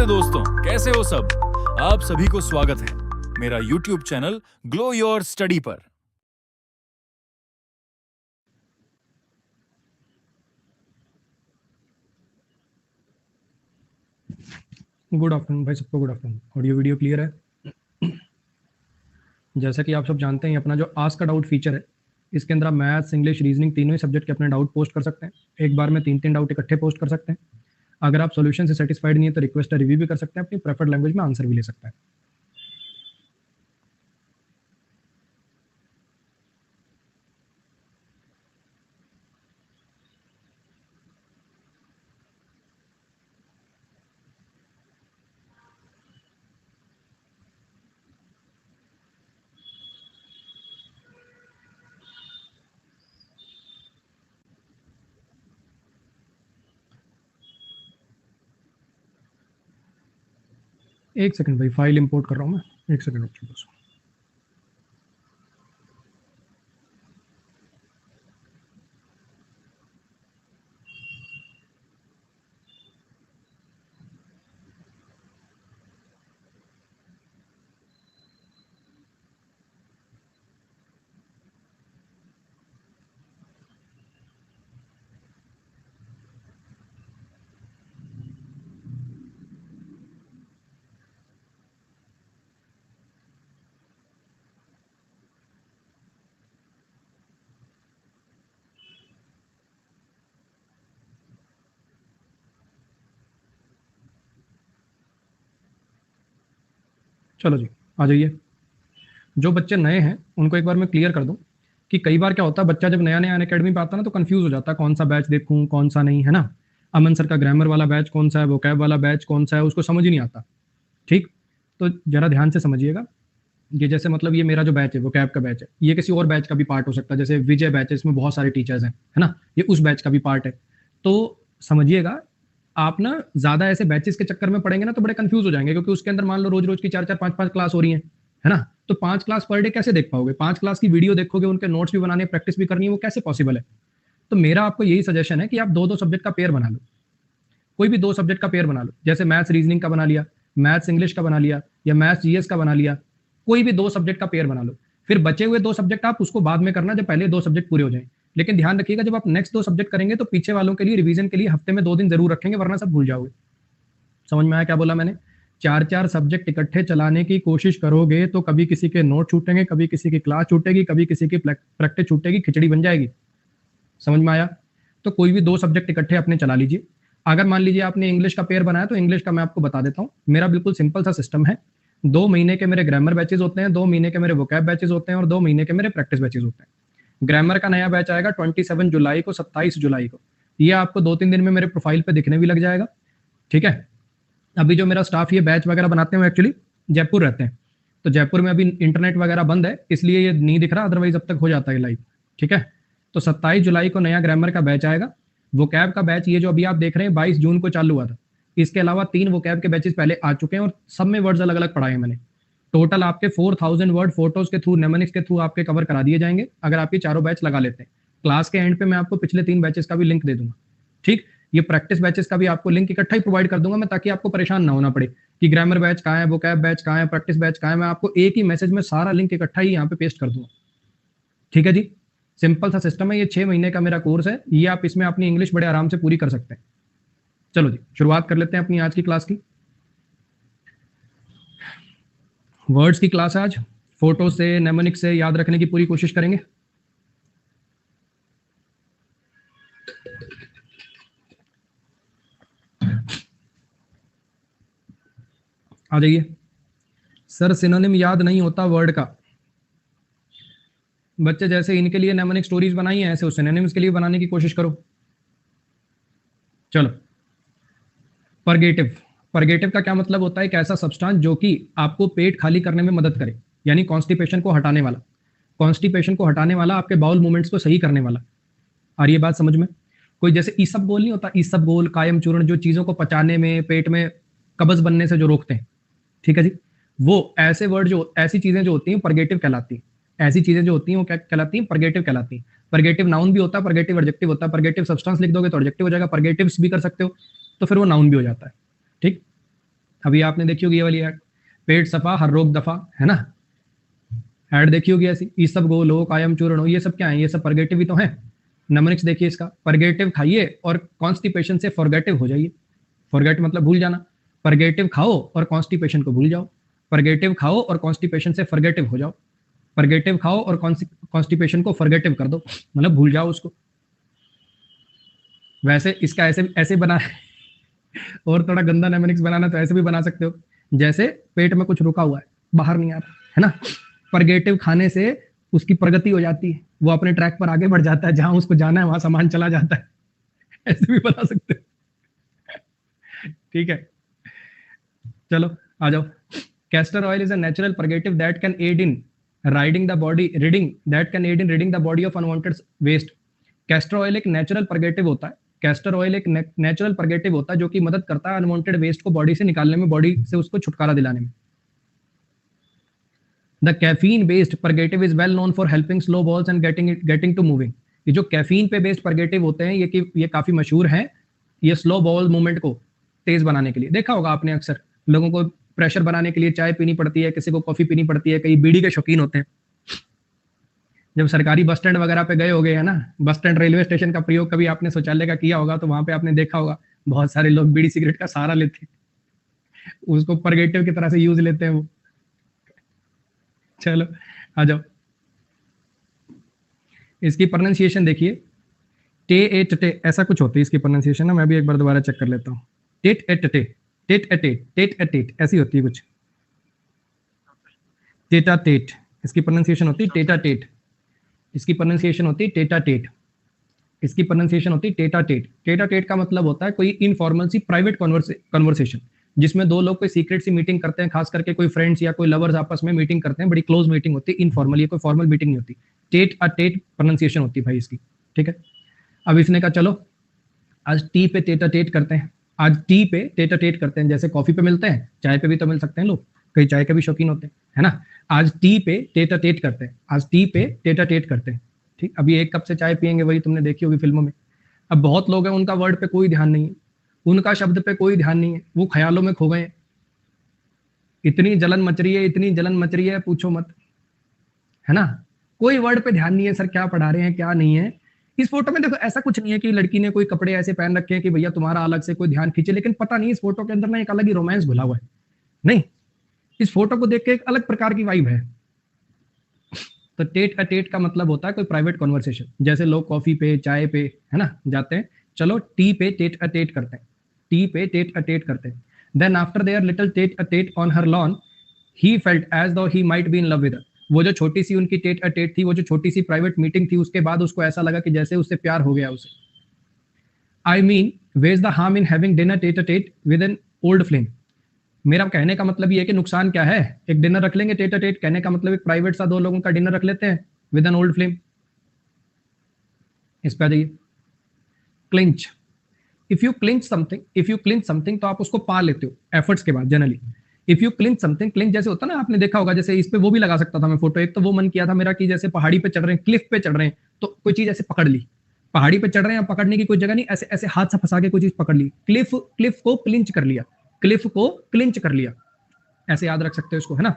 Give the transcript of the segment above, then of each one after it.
नमस्ते दोस्तों, कैसे हो सब। आप सभी को स्वागत है मेरा YouTube channel glow your study पर। गुड आफ्टरनून भाई सबको, good afternoon. Audio video clear है? जैसा कि आप सब जानते हैं, अपना जो आस्क का डाउट फीचर है, इसके अंदर आप मैथ्स, इंग्लिश, रीजनिंग तीनों ही सब्जेक्ट के अपने डाउट पोस्ट कर सकते हैं। एक बार में 3 डाउट इकट्ठे पोस्ट कर सकते हैं। अगर आप सॉल्यूशन से सेटिस्फाइड नहीं है तो रिक्वेस्ट रिव्यू भी कर सकते हैं, अपनी प्रेफर्ड लैंग्वेज में आंसर भी ले सकते हैं। एक सेकंड भाई, फाइल इंपोर्ट कर रहा हूँ मैं, एक सेकंड रुकिए बस। चलो जी, आ जाइए। जो बच्चे नए हैं उनको एक बार मैं क्लियर कर दूं कि कई बार क्या होता है, बच्चा जब नया नया अकेडमी पे आता है ना, तो कंफ्यूज हो जाता है कौन सा बैच देखूं कौन सा नहीं, है ना। अमन सर का ग्रामर वाला बैच कौन सा है, वोकैब वाला बैच कौन सा है, उसको समझ ही नहीं आता। ठीक, तो जरा ध्यान से समझिएगा। ये जैसे मतलब ये मेरा जो बैच है, वोकैब का बैच है, ये किसी और बैच का भी पार्ट हो सकता है। जैसे विजय बैच है, इसमें बहुत सारे टीचर्स हैं, है ना, ये उस बैच का भी पार्ट है। तो समझिएगा, आप ना ज्यादा ऐसे बैचेस के चक्कर में पड़ेंगे ना तो बड़े कंफ्यूज हो जाएंगे, क्योंकि उसके अंदर मान लो रोज रोज की 4-4 5-5 क्लास हो रही है ना। तो 5 क्लास पर डे कैसे देख पाओगे? 5 क्लास की वीडियो देखोगे, उनके नोट्स भी बनाने, प्रैक्टिस भी करनी है, वो कैसे पॉसिबल है? तो मेरा आपको यही सजेशन है कि आप 2-2 सब्जेक्ट का पेयर बना लो। कोई भी 2 सब्जेक्ट का पेयर बना लो, जैसे मैथ्स रीजनिंग का बना लिया, मैथ्स इंग्लिश का बना लिया, या मैथ्स जीएस का बना लिया। कोई भी 2 सब्जेक्ट का पेयर बना लो। फिर बचे हुए 2 सब्जेक्ट आप उसको बाद में करना, जब पहले 2 सब्जेक्ट पूरे हो जाएं। लेकिन ध्यान रखिएगा, जब आप नेक्स्ट 2 सब्जेक्ट करेंगे तो पीछे वालों के लिए रिवीजन के लिए हफ्ते में 2 दिन जरूर रखेंगे, वरना सब भूल जाओगे। समझ में आया क्या बोला मैंने? 4-4 सब्जेक्ट इकट्ठे चलाने की कोशिश करोगे तो कभी किसी के नोट छूटेंगे, कभी किसी की क्लास छूटेगी, कभी किसी की प्रैक्टिस छूटेगी, खिचड़ी बन जाएगी। समझ में आया? तो कोई भी 2 सब्जेक्ट इकट्ठे अपने चला लीजिए। अगर मान लीजिए आपने इंग्लिश का पेयर बनाया, तो इंग्लिश का मैं आपको बता देता हूँ। मेरा बिल्कुल सिंपल सा सिस्टम है। 2 महीने के मेरे ग्रामर बैचेस होते हैं, 2 महीने के मेरे वोकैब बैचेस होते हैं, और 2 महीने के मेरे प्रैक्टिस बैचेस होते हैं। ग्रामर का नया बैच आएगा 27 जुलाई को, 27 जुलाई को। ये आपको 2-3 दिन में मेरे प्रोफाइल पे दिखने भी लग जाएगा। ठीक है। अभी जो मेरा स्टाफ ये बैच वगैरह बनाते हैं, वो एक्चुअली जयपुर रहते हैं। तो जयपुर में अभी इंटरनेट वगैरह बंद है, इसलिए ये नहीं दिख रहा, अदरवाइज अब तक हो जाता है लाइव। ठीक है। तो 27 जुलाई को नया ग्रामर का बैच आएगा। वोकैब का बैच ये जो अभी आप देख रहे हैं 22 जून को चालू हुआ था। इसके अलावा 3 वोकैब के बैचेस पहले आ चुके हैं, और सब में वर्ड्स अलग अलग पढ़ाए हैं मैंने। टोटल आपके 4000 वर्ड फोटोज के थ्रू, नेमोनिक्स के थ्रू आपके कवर करा दिए जाएंगे, अगर आप ये चारों बैच लगा लेते हैं। क्लास के एंड पे मैं आपको पिछले 3 बैचेस का भी लिंक दे दूंगा। ठीक, ये प्रैक्टिस बैचेस का भी आपको लिंक इकट्ठा ही प्रोवाइड कर दूंगा मैं, ताकि आपको परेशान ना होना पड़े कि ग्रामर बैच कहाँ है, वोकैब बैच कहाँ है, प्रैक्टिस बैच कहाँ है। मैं आपको एक ही मैसेज में सारा लिंक इकट्ठा ही यहाँ पे पेस्ट कर दूंगा। ठीक है जी, सिंपल सा सिस्टम है। ये 6 महीने का मेरा कोर्स है, ये आप इसमें अपनी इंग्लिश बड़े आराम से पूरी कर सकते हैं। चलो जी, शुरुआत कर लेते हैं अपनी आज की क्लास की। वर्ड्स की क्लास है आज। फोटो से, नेमोनिक से याद रखने की पूरी कोशिश करेंगे। आ जाइए। सर सिनोनिम याद नहीं होता वर्ड का। बच्चे जैसे इनके लिए नेमोनिक स्टोरीज बनाई है, ऐसे उस सिनोनिम्स के लिए बनाने की कोशिश करो। चलो, परगेटिव। परगेटिव का क्या मतलब होता है? एक ऐसा सब्सटेंस जो कि आपको पेट खाली करने में मदद करे, यानी कॉन्स्टिपेशन को हटाने वाला। कॉन्स्टिपेशन को हटाने वाला, आपके बाउल मूवमेंट्स को सही करने वाला। आ रही है बात समझ में? कोई जैसे ईसबगोल नहीं होता, ईसबगोल, कायम चूर्ण, जो चीजों को पचाने में, पेट में कब्ज बनने से जो रोकते हैं। ठीक है जी, वो ऐसे वर्ड, जो ऐसी चीजें जो होती हैं परगेटिव कहलाती हैं। ऐसी चीजें जो होती हैं वो क्या कहलाती हैं? परगेटिव कहलाती हैं। परगेटिव नाउन भी होता है, परगेटिव एडजेक्टिव होता है। परगेटिव सब्सटेंस लिख दोगे तो एडजेक्टिव हो जाएगा, परगेटिव्स भी कर सकते हो तो फिर वो नाउन भी हो जाता है। ठीक, अभी आपने देखी होगी ये वाली ऐड, पेट सफा हर रोग दफा, है ना, ऐड देखी होगी ऐसी, ईसब गोलोक कायम चूर्ण, ये सब क्या है, ये सब परगेटिव ही तो है। नमनिक्स देखिए इसका, परगेटिव खाइए और कॉन्स्टिपेशन से फॉरगेटिव हो जाइए। फॉरगेट मतलब भूल जाना, परगेटिव खाओ और कॉन्स्टिपेशन को भूल जाओ, परगेटिव खाओ और कॉन्स्टिपेशन से फॉरगेटिव हो जाओ, परगेटिव खाओ और कॉन्स्टिपेशन को फॉरगेटिव कर दो, मतलब भूल जाओ उसको। वैसे इसका ऐसे ऐसे बना और थोड़ा गंदा नेमोनिक्स बनाना तो ऐसे भी बना सकते हो, जैसे पेट में कुछ रुका हुआ है, बाहर नहीं आ रहा है ना, परगेटिव खाने से उसकी प्रगति हो जाती है, वो अपने ट्रैक पर आगे बढ़ जाता है, जहां उसको जाना है वहां सामान चला जाता है, ऐसे भी बना सकते हो। ठीक है, चलो आ जाओ। Castor oil is a natural purgative that can aid in riding the body reading that can aid in reading the body of unwanted waste. Castor oil एक नेचुरल परगेटिव होता है, कैस्टर ऑयल एक नेचुरल परगेटिव होता है जो कि मदद करता है अनवांटेड वेस्ट को बॉडी से निकालने में, बॉडी से उसको छुटकारा दिलाने में। The caffeine based purgative is well known for helping slow bowels and getting to moving. ये जो कैफीन पे बेस्ड परगेटिव होते हैं ये काफी मशहूर हैं, ये स्लो बॉल मूवमेंट को तेज बनाने के लिए। देखा होगा आपने अक्सर लोगों को प्रेशर बनाने के लिए चाय पीनी पड़ती है, किसी को कॉफी पीनी पड़ती है, कई बीड़ी के शौकीन होते हैं। जब सरकारी बस स्टैंड वगैरह पे गए हो गए है ना, बस स्टैंड रेलवे स्टेशन का प्रयोग कभी आपने शौचालय का किया होगा, तो वहां पे आपने देखा होगा बहुत सारे लोग बीड़ी सिगरेट का सहारा लेते हैं, उसको परगेटिव की तरह से यूज लेते हैं वो। चलो आ जाओ, इसकी प्रोनाउंसिएशन देखिए, टे एट टे ऐसा कुछ होती है इसकी प्रोनाउंसिएशन ना, मैं भी एक बार दोबारा चेक कर लेता हूँ। टेट एट टे, टेट एटेट, टेट एटेट ऐसी होती है कुछ, टेटा टेट, इसकी प्रोनाउंसिएशन होती है टेटा टेट, इसकी प्रोनाउंसिएशन होती है टेटा टेट, इसकी प्रोनाउंसिएशन होती है टेटा टेट। टेटा टेट का मतलब होता है कोई इनफॉर्मल सी प्राइवेट कन्वर्सेशन, जिसमें दो लोग कोई सीक्रेट सी मीटिंग करते हैं, खास करके कोई फ्रेंड्स या कोई लवर्स आपस में मीटिंग करते हैं, बड़ी क्लोज मीटिंग होती है, इनफॉर्मल, ये कोई फॉर्मल मीटिंग नहीं होती। टेट अ टेट प्रोनाउंसिएशन होती है भाई इसकी, ठीक है। अब इसने कहा चलो आज टी पे टेटा टेट करते हैं, आज टी पे टेटा टेट करते हैं, जैसे कॉफी पे मिलते हैं, चाय पे भी तो मिल सकते हैं लोग, कई चाय के भी शौकीन होते हैं, है ना। आज टी पे टेटा टेट करते हैं, आज टी पे टेटा टेट करते हैं, ठीक। अभी एक कप से चाय पियेंगे, वही तुमने देखी होगी फिल्मों में। अब बहुत लोग हैं उनका वर्ड पे कोई ध्यान नहीं है, उनका शब्द पे कोई ध्यान नहीं है, वो ख्यालों में खो गए हैं। इतनी जलन मच रही है, इतनी जलन मच रही है पूछो मत, है ना। कोई वर्ड पे ध्यान नहीं है, सर क्या पढ़ा रहे हैं क्या नहीं है। इस फोटो में देखो ऐसा कुछ नहीं है कि लड़की ने कोई कपड़े ऐसे पहन रखे हैं कि भैया तुम्हारा अलग से कोई ध्यान खींचे, लेकिन पता नहीं इस फोटो के अंदर ना एक अलग ही रोमांस घुला हुआ है। नहीं, इस फोटो को देख के एक अलग प्रकार की वाइब है। तो टेट अ टेट का मतलब होता है कोई प्राइवेट कॉन्वर्सेशन, जैसे लोग कॉफी पे चाय पे, है ना, जाते हैं, चलो टी पे टेट अ टेट करते हैं, टी पे टेट अ टेट करते हैं। Then after their little TET a TET on her lawn he felt as though he might be in love with her. वो जो छोटी सी उनकी टेट अ टेट थी, वो जो छोटी सी प्राइवेट मीटिंग थी, उसके बाद उसको ऐसा लगा कि जैसे उससे प्यार हो गया उसे। I mean what's the harm in having dinner tete a tete with an old flame. मेरा कहने का मतलब ये है कि नुकसान क्या है, एक डिनर रख लेंगे टेट अ टेट, कहने का मतलब एक प्राइवेट सा दो लोगों का डिनर रख लेते हैं विद एन ओल्ड फ्लेम। इस पे आ जाइए, clinch. If you clinch something तो आप उसको पा लेते हो एफर्ट्स के बाद generally. If you clinch something, clinch जैसे होता है ना, आपने देखा होगा, जैसे इस पे वो भी लगा सकता था मैं फोटो, एक तो वो मन किया था मेरा कि जैसे पहाड़ी पे चढ़ रहे हैं, क्लिफ पे चढ़ रहे हैं, तो कोई चीज ऐसे पकड़ ली, पहाड़ी पे चढ़ रहे हैं, पकड़ने की कोई जगह नहीं, ऐसे ऐसे हाथ से फंसा के कोई चीज पकड़ ली, क्लिफ को क्लिंच कर लिया, क्लिफ को क्लिंच कर लिया, ऐसे याद रख सकते हो इसको, है ना।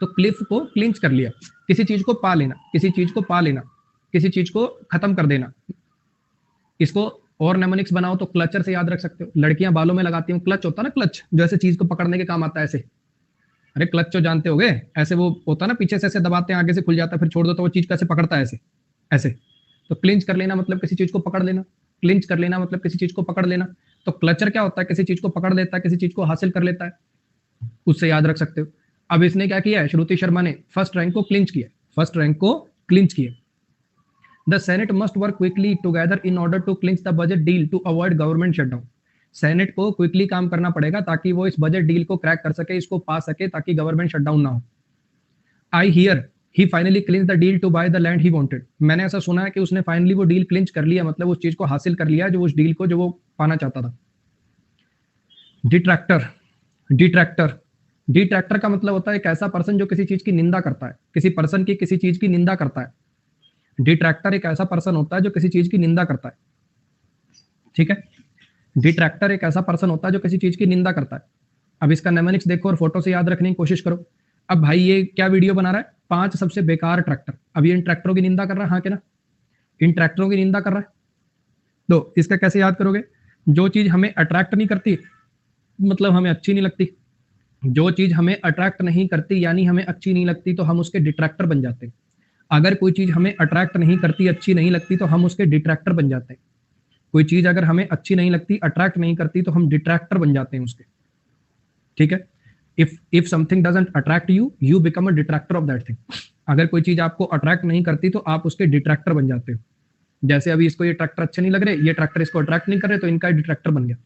तो क्लिफ को क्लिंच कर लिया, किसी चीज को पा लेना, किसी चीज को पा लेना, किसी चीज को खत्म कर देना। इसको और नेमोनिक्स बनाओ तो क्लचर से याद रख सकते हो। लड़कियां बालों में लगाती हैं क्लच, होता है ना क्लच, जो ऐसे चीज को पकड़ने के काम आता है ऐसे। अरे क्लच जो जानते होगे, ऐसे वो होता है ना, पीछे से ऐसे दबाते हैं, आगे से खुल जाता है, फिर छोड़ दो तो वो चीज कैसे पकड़ता है ऐसे ऐसे। तो क्लिंच कर लेना मतलब किसी चीज को पकड़ लेना, क्लिंच कर लेना मतलब किसी चीज को पकड़ लेना। तो क्लचर क्या होता है, किसी चीज को पकड़ लेता है, किसी चीज को हासिल कर लेता है, उससे याद रख सकते हो। अब इसने क्या किया है, श्रुति शर्मा ने फर्स्ट रैंक को क्लिंच किया, फर्स्ट रैंक को क्लिंच किया। The Senate must work quickly together in order to clinch the budget deal to avoid government shutdown. Senate को क्विकली काम करना पड़ेगा ताकि वो इस बजट डील को क्रैक कर सके, इसको पा सके, ताकि गवर्नमेंट शटडाउन ना हो। I hear he finally clinch the deal to buy the land he wanted. मैंने ऐसा सुना है कि उसने फाइनली वो डील क्लिंच कर लिया, मतलब उस चीज को हासिल कर लिया, जो उस डील को जो वो पाना चाहता था। डिट्रैक्टर, डिट्रैक्टर, डिट्रैक्टर का मतलब होता है एक ऐसा पर्सन जो किसी चीज की निंदा करता है, किसी पर्सन की किसी चीज की निंदा करता है। डिट्रैक्टर एक ऐसा पर्सन होता है जो किसी चीज की निंदा करता है, ठीक है। डिट्रैक्टर एक ऐसा पर्सन होता है जो किसी चीज की निंदा करता है। अब इसका नेमोनिक्स देखो और फोटो से याद रखने की कोशिश करो। अब भाई ये क्या वीडियो बना रहा है, 5 सबसे बेकार ट्रैक्टर। अब ये इन ट्रैक्टरों की निंदा कर रहा है, हाँ के ना, इन ट्रैक्टरों की निंदा कर रहा है। तो इसका कैसे याद करोगे, जो चीज हमें अट्रैक्ट नहीं करती मतलब हमें अच्छी नहीं लगती, जो चीज हमें अट्रैक्ट नहीं करती यानी हमें अच्छी नहीं लगती, तो हम उसके डिट्रैक्टर बन जाते हैं। अगर कोई चीज हमें अट्रैक्ट नहीं करती, अच्छी नहीं लगती, तो हम उसके डिट्रैक्टर बन जाते हैं। कोई चीज अगर हमें अच्छी नहीं लगती, अट्रैक्ट नहीं करती, तो हम डिट्रैक्टर बन जाते हैं उसके। ठीक है, if something doesn't attract you, you become a detractor of that thing. अगर कोई चीज आपको अट्रैक्ट नहीं करती, तो आप उसके डिट्रैक्टर बन जाते हो। जैसे अभी इसको ये ट्रैक्टर अच्छे नहीं लग रहे, ये ट्रैक्टर इसको अट्रैक्ट नहीं कर रहे, तो इनका डिट्रैक्टर बन गया।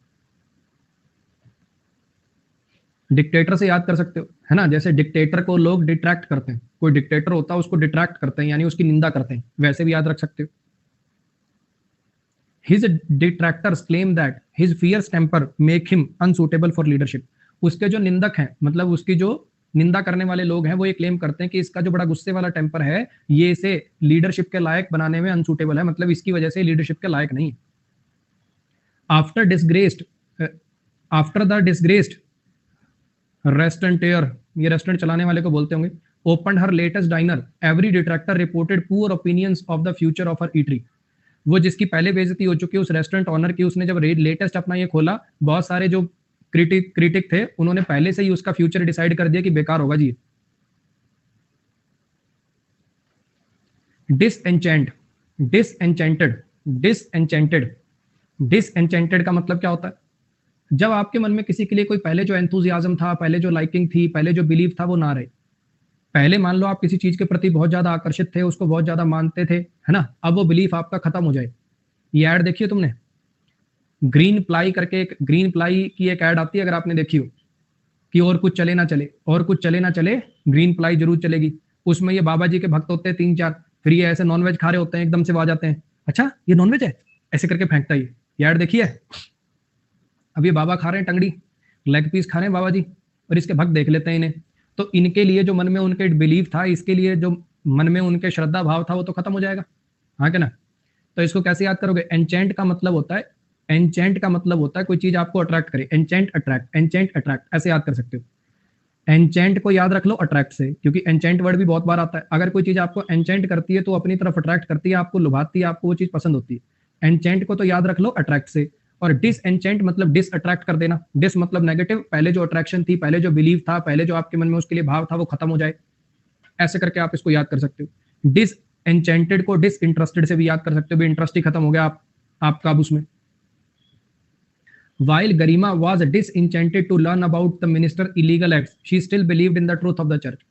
डिक्टेटर से याद कर सकते हो, है ना, जैसे डिक्टेटर को लोग डिट्रैक्ट करते हैं, कोई डिक्टेटर होता है उसको डिट्रैक्ट करते हैं यानी उसकी निंदा करते हैं, वैसे भी याद रख सकते हो। His detractors claim that his fierce temper make him unsuitable for leadership. उसके जो निंदक हैं, मतलब उसकी जो निंदा करने वाले लोग हैं, वो ये क्लेम करते हैं कि इसका जो बड़ा गुस्से वाला टेम्पर है, ये इसे लीडरशिप के लायक बनाने में अनसूटेबल है, मतलब इसकी वजह से लीडरशिप के लायक नहीं है। आफ्टर द डिसग्रेस्ड रेस्टोरेंटर, ये रेस्टोरेंट चलाने वाले को बोलते होंगे, upon her latest diner, every detractor reported poor opinions of the future of her eatery. वो जिसकी पहले बेइज्जती हो चुकी है उस रेस्टोरेंट ऑनर की, उसने जब लेटेस्ट अपना ये खोला, बहुत सारे जो क्रिटिक थे उन्होंने पहले से ही उसका फ्यूचर डिसाइड कर दिया कि बेकार होगा जी। डिसएंचेंट, डिसएंचेंटेड, डिसएंचेंटेड, डिसएंचेंटेड का मतलब क्या होता है, जब आपके मन में किसी के लिए कोई पहले जो एंथुजियाज्म था, पहले जो लाइकिंग थी, पहले जो बिलीव था, वो ना रहे। पहले मान लो आप किसी चीज के प्रति बहुत ज्यादा आकर्षित थे, उसको बहुत ज्यादा मानते थे, है ना, अब वो बिलीफ आपका खत्म हो जाए। ये ऐड देखिए तुमने, ग्रीन प्लाई करके, एक ग्रीन प्लाई की एक ऐड आती है अगर आपने देखी हो, कि और कुछ चले ना चले, और कुछ चले ना चले, ग्रीन प्लाई जरूर चलेगी। उसमें ये बाबा जी के भक्त होते हैं 3-4, फिर ये ऐसे नॉनवेज खा रहे होते हैं, एकदम से आ जाते हैं, अच्छा ये नॉनवेज है, ऐसे करके फेंकता है ये ऐड देखिए। अब ये बाबा खा रहे हैं टंगड़ी, लेग पीस खा रहे हैं बाबा जी, और इसके भक्त देख लेते हैं इन्हें, तो इनके लिए जो मन में उनके बिलीव था, इसके लिए जो मन में उनके श्रद्धा भाव था, वो तो खत्म हो जाएगा, हाँ क्या ना। तो इसको कैसे याद करोगे, एंचेंट का मतलब होता है, एंचेंट का मतलब होता है कोई चीज आपको अट्रैक्ट करे, एंचेंट अट्रैक्ट, एंचेंट अट्रैक्ट, ऐसे याद कर सकते हो। एंचेंट को याद रख लो अट्रैक्ट से, क्योंकि एंचेंट वर्ड भी बहुत बार आता है। अगर कोई चीज आपको एंचेंट करती है तो अपनी तरफ अट्रैक्ट करती है, आपको लुभाती है, आपको वो चीज पसंद होती है। एंचेंट को तो याद रख लो अट्रैक्ट से। और डिसएंचेंट मतलब डिस अट्रैक्ट कर देना, डिस मतलब नेगेटिव, पहले जो अट्रैक्शन थी, पहले जो बिलीव था, पहले जो आपके मन में उसके लिए भाव था, वो खत्म हो जाए, ऐसे करके आप इसको याद कर सकते हो। डिसएंचेंटेड को डिसइंटरेस्टेड से भी याद कर सकते हो, भी इंटरेस्ट ही खत्म हो गया आपका अब उसमें। While Garima was disenchanted to learn about the minister's illegal acts, she still believed in the truth of the church.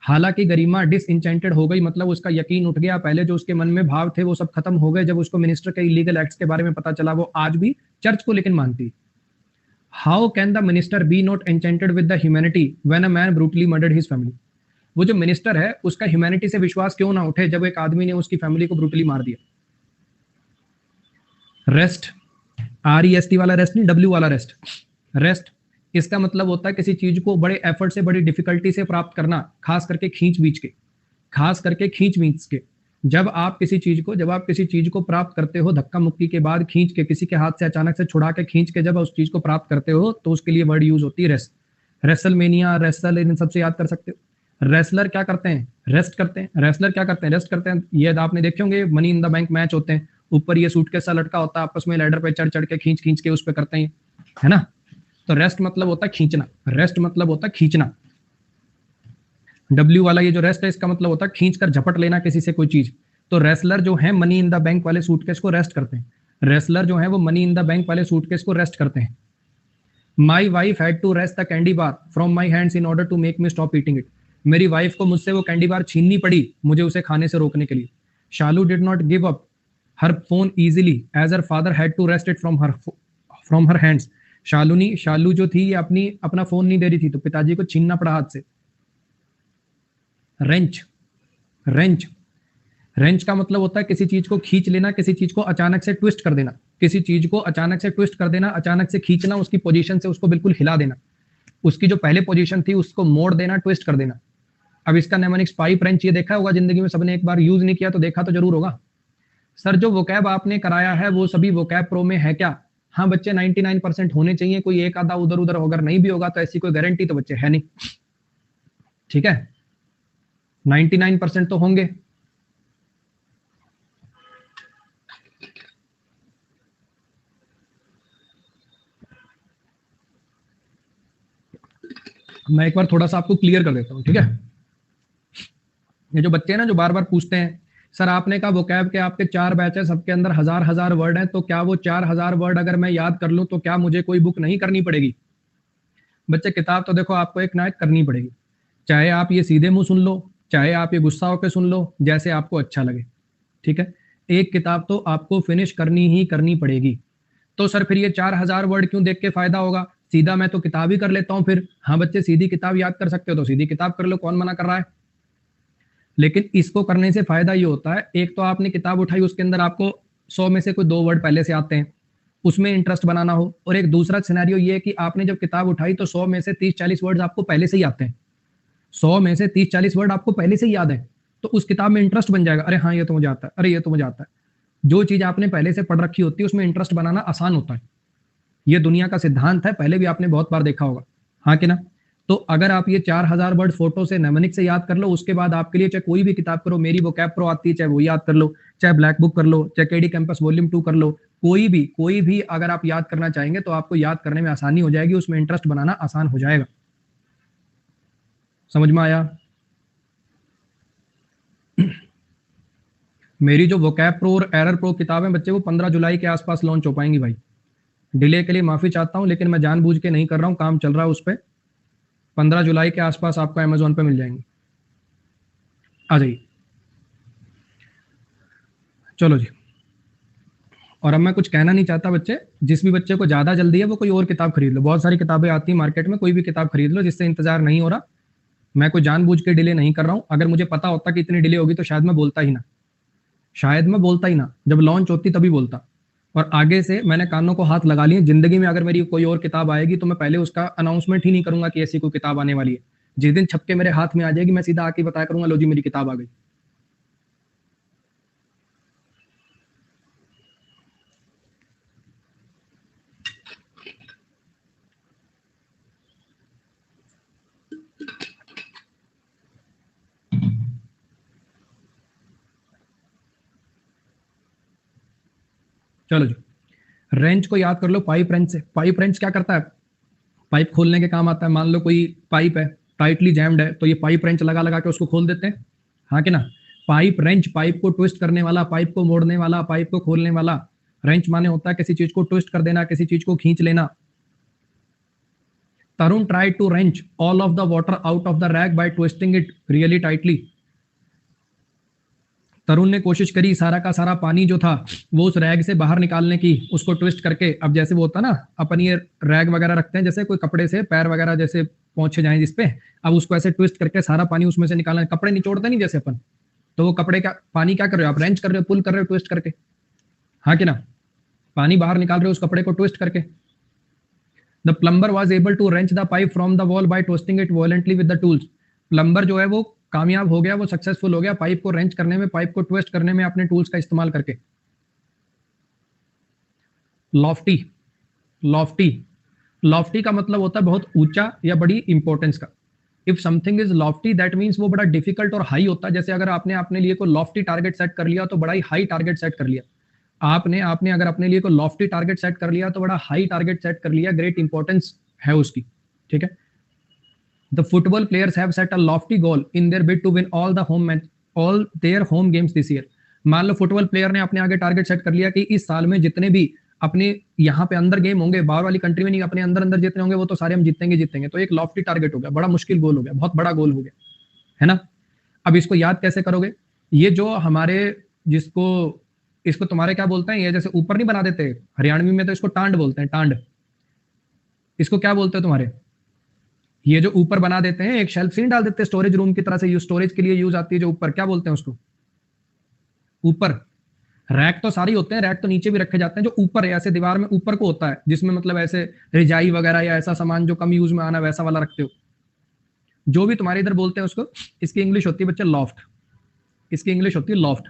हालांकि गरिमा डिसइंचेंटेड हो गई, मतलब उसका यकीन उठ गया, पहले जो उसके मन में भाव थे वो सब खत्म हो गए जब उसको मिनिस्टर के इलीगल एक्ट्स के बारे में पता चला। वो आज भी चर्च को लेकिन मानती। How can the minister be not enchanted with the humanity when a man brutally murdered his family. वो जो मिनिस्टर है उसका ह्यूमैनिटी से विश्वास क्यों ना उठे जब एक आदमी ने उसकी फैमिली को ब्रूटली मार दिया। रेस्ट, REST वाला रेस्ट नहीं, W वाला रेस्ट। रेस्ट इसका मतलब होता है किसी चीज को बड़े एफर्ट से, बड़ी डिफिकल्टी से प्राप्त करना, खास करके खींच बीच के, खास करके खींच बीच के। जब आप किसी चीज को प्राप्त करते हो धक्का मुक्की के बाद, खींच के, किसी के हाथ से अचानक से छुड़ा के खींच के जब उस चीज को प्राप्त करते हो, तो उसके लिए वर्ड यूज होती है रेस्ट। रेसलमेनिया, रेसल, इन सबसे याद कर सकते हो। रेसलर क्या करते हैं, रेस्ट करते हैं। रेसलर क्या करते हैं, रेस्ट करते हैं। ये आपने देखे होंगे money in the bank match होते हैं, ऊपर ये सूटकेस सा लटका होता है, आपस में लैडर पे चढ़ चढ़ के खींच के उस पे करते हैं, है ना। तो रेस्ट मतलब होता है खींचना, रेस्ट मतलब होता है खींचना। W वाला ये जो रेस्ट है इसका मतलब होता है खींच कर झपट लेना किसी से कोई चीज। तो रेसलर जो है मनी इन द बैंक वाले सूटकेस को रेस्ट करते हैं। रेसलर जो है वो मनी इन द बैंक वाले सूटकेस को रेस्ट करते हैं। My wife had to wrest the candy bar from my hands in order to make me stop eating it. मेरी वाइफ को मुझसे वो कैंडी बार छीननी पड़ी मुझे उसे खाने से रोकने के लिए। Shalu did not give up her phone easily as her father had to wrest it from her hands. Shalu जो थी ये अपना फोन नहीं दे रही थी, तो पिताजी को छीनना पड़ा हाथ से। रेंच, रेंच, रेंच का मतलब होता है किसी चीज को खींच लेना, किसी चीज को अचानक से ट्विस्ट कर देना, किसी चीज को अचानक से ट्विस्ट कर देना, अचानक से खींचना, उसकी पोजीशन से उसको बिल्कुल हिला देना, उसकी जो पहले पोजीशन थी उसको मोड़ देना, ट्विस्ट कर देना। अब इसका नेमोनिक्स पाइप रेंच, ये देखा होगा जिंदगी में सबने एक बार, यूज नहीं किया तो देखा तो जरूर होगा। सर जो वोकैब आपने कराया है वो सभी वोकैब प्रो में है क्या? हाँ बच्चे 99% होने चाहिए, कोई एक आधा उधर उधर अगर नहीं भी होगा तो ऐसी कोई गारंटी तो बच्चे है नहीं, ठीक है, 99% तो होंगे। मैं एक बार थोड़ा सा आपको क्लियर कर देता हूं, ठीक है। ये जो बच्चे हैं ना जो बार बार पूछते हैं सर आपने कहा वोकैब के आपके 4 बैच है, सबके अंदर 1000 वर्ड हैं, तो क्या वो 4000 वर्ड अगर मैं याद कर लूं तो क्या मुझे कोई बुक नहीं करनी पड़ेगी? बच्चे किताब तो देखो आपको एक ना एक करनी पड़ेगी, चाहे आप ये सीधे मुंह सुन लो, चाहे आप ये गुस्सा होकर सुन लो, जैसे आपको अच्छा लगे, ठीक है। एक किताब तो आपको फिनिश करनी ही करनी पड़ेगी। तो सर फिर ये 4000 वर्ड क्यों देख के फायदा होगा, सीधा मैं तो किताब ही कर लेता हूं फिर। हाँ बच्चे सीधी किताब याद कर सकते हो तो सीधी किताब कर लो, कौन मना कर रहा है। लेकिन इसको करने से फायदा ये होता है, एक तो आपने किताब उठाई उसके अंदर आपको 100 में से कोई 2 वर्ड पहले से आते हैं, उसमें इंटरेस्ट बनाना हो, और एक दूसरा सिनेरियो ये है कि आपने जब किताब उठाई तो 100 में से 30-40 वर्ड आपको पहले से ही आते हैं, 100 में से 30-40 वर्ड आपको पहले से ही याद है, तो उस किताब में इंटरेस्ट बन जाएगा, अरे हाँ ये तो मुझे आता है, अरे ये तो मुझे आता है। जो चीज आपने पहले से पढ़ रखी होती है उसमें इंटरेस्ट बनाना आसान होता है, ये दुनिया का सिद्धांत है, पहले भी आपने बहुत बार देखा होगा, हाँ कि ना। तो अगर आप ये 4000 वर्ड फोटो से नेमोनिक से याद कर लो, उसके बाद आपके लिए चाहे कोई भी किताब करो, मेरी वोकैब प्रो आती है चाहे वो याद कर लो, चाहे ब्लैक बुक कर लो, चाहे केडी कैंपस वॉल्यूम 2 कर लो, कोई भी अगर आप याद करना चाहेंगे तो आपको याद करने में आसानी हो जाएगी, उसमें इंटरेस्ट बनाना आसान हो जाएगा। समझ में आया? मेरी जो वोकैब प्रो और एरर प्रो किताब है बच्चे वो 15 जुलाई के आसपास लॉन्च हो पाएंगी भाई। डिले के लिए माफी चाहता हूं, लेकिन मैं जानबूझ के नहीं कर रहा हूं, काम चल रहा है उस पर। 15 जुलाई के आसपास आपको अमेजोन पे मिल जाएंगी, आ जाइए। चलो जी, और अब मैं कुछ कहना नहीं चाहता बच्चे, जिस भी बच्चे को ज्यादा जल्दी है वो कोई और किताब खरीद लो, बहुत सारी किताबें आती है मार्केट में, कोई भी किताब खरीद लो जिससे इंतजार नहीं हो रहा। मैं कोई जानबूझ के डिले नहीं कर रहा हूं, अगर मुझे पता होता कि इतनी डिले होगी तो शायद मैं बोलता ही ना, शायद मैं बोलता ही ना, जब लॉन्च होती तभी बोलता। और आगे से मैंने कानों को हाथ लगा लिए, जिंदगी में अगर मेरी कोई और किताब आएगी तो मैं पहले उसका अनाउंसमेंट ही नहीं करूंगा कि ऐसी कोई किताब आने वाली है। जिस दिन छप के मेरे हाथ में आ जाएगी मैं सीधा आके बताया करूंगा लो जी मेरी किताब आ गई। चलो जी, रेंच को याद कर लो पाइप रेंच से। पाइप रेंच क्या करता है, पाइप खोलने के काम आता है। मान लो कोई पाइप है टाइटली जैम्ड है तो ये पाइप रेंच लगा लगा के उसको खोल देते हैं, हाँ कि ना। पाइप रेंच, पाइप को ट्विस्ट करने वाला, पाइप को मोड़ने वाला, पाइप को खोलने वाला। रेंच माने होता है किसी चीज को ट्विस्ट कर देना, किसी चीज को खींच लेना। Tarun try to wrench all of the water out of the rag by twisting it really tightly. Tarun ने कोशिश करी सारा का सारा पानी जो था वो उस रैग से बाहर निकालने की, उसको ट्विस्ट करके। अब जैसे वो होता ना, अपन ये रैग वगैरह रखते हैं जैसे कोई कपड़े से पैर वगैरह जैसे पहुंचे जाए जिसपे, अब उसको ऐसे ट्विस्ट करके सारा पानी उसमें से निकालना। कपड़े निचोड़ते नहीं जैसे अपन, तो वो कपड़े का पानी क्या कर रहे हो आप, रेंच कर रहे हो, पुल कर रहे हो ट्विस्ट करके, हाँ कि ना। पानी बाहर निकाल रहे हो उस कपड़े को ट्विस्ट करके। The plumber was able to wrench the pipe from the wall by twisting it violently with the tools. Plumber जो है वो कामयाब हो गया, वो सक्सेसफुल हो गया पाइप को रेंच करने में, पाइप को ट्विस्ट करने में अपने टूल्स का इस्तेमाल करके। लॉफ्टी, लॉफ्टी, लॉफ्टी का मतलब होता है बहुत ऊंचा या बड़ी इंपॉर्टेंस का। If something is Lofty that means वो बड़ा डिफिकल्ट और हाई होता है। जैसे अगर आपने अपने लिए कोई लॉफ्टी टारगेट सेट कर लिया तो बड़ा ही हाई टारगेट सेट कर लिया। आपने आपने अगर अपने लिए कोई लॉफ्टी टारगेट सेट कर लिया तो बड़ा हाई टारगेट सेट कर लिया, ग्रेट इंपॉर्टेंस है उसकी, ठीक है। The football players have set a lofty goal in their bid to win all their home games this year. मान लो फुटबॉल प्लेयर ने अपने आगे टारगेट सेट कर लिया कि इस साल में जितने भी अपने यहाँ पे अंदर गेम होंगे, बाहर वाली कंट्री में नहीं, अपने अंदर अंदर जितने होंगे वो तो सारे हम जीतेंगे जीतेंगे। तो एक लॉफ्टी टारगेट हो गया, बड़ा मुश्किल गोल हो गया, बहुत बड़ा गोल हो गया, है ना। अब इसको याद कैसे करोगे, ये जो हमारे जिसको इसको तुम्हारे क्या बोलते हैं, ये जैसे ऊपर नहीं बना देते हरियाणवी में तो इसको टांड बोलते हैं, टांड। इसको क्या बोलते हैं तुम्हारे, ये जो ऊपर बना देते हैं एक शेल्फ सीन डाल देते हैं स्टोरेज रूम की तरह से, स्टोरेज के लिए यूज आती है जो ऊपर, क्या बोलते हैं उसको, ऊपर। रैक तो सारी होते हैं, रैक तो नीचे भी रखे जाते हैं, जो ऊपर है ऐसे दीवार में ऊपर को होता है, जिसमें मतलब ऐसे रिजाई वगैरह या ऐसा सामान जो कम यूज में आना वैसा वाला रखते हो, जो भी तुम्हारे इधर बोलते हैं उसको। इसकी इंग्लिश होती है बच्चे लॉफ्ट, इसकी इंग्लिश होती है लॉफ्ट।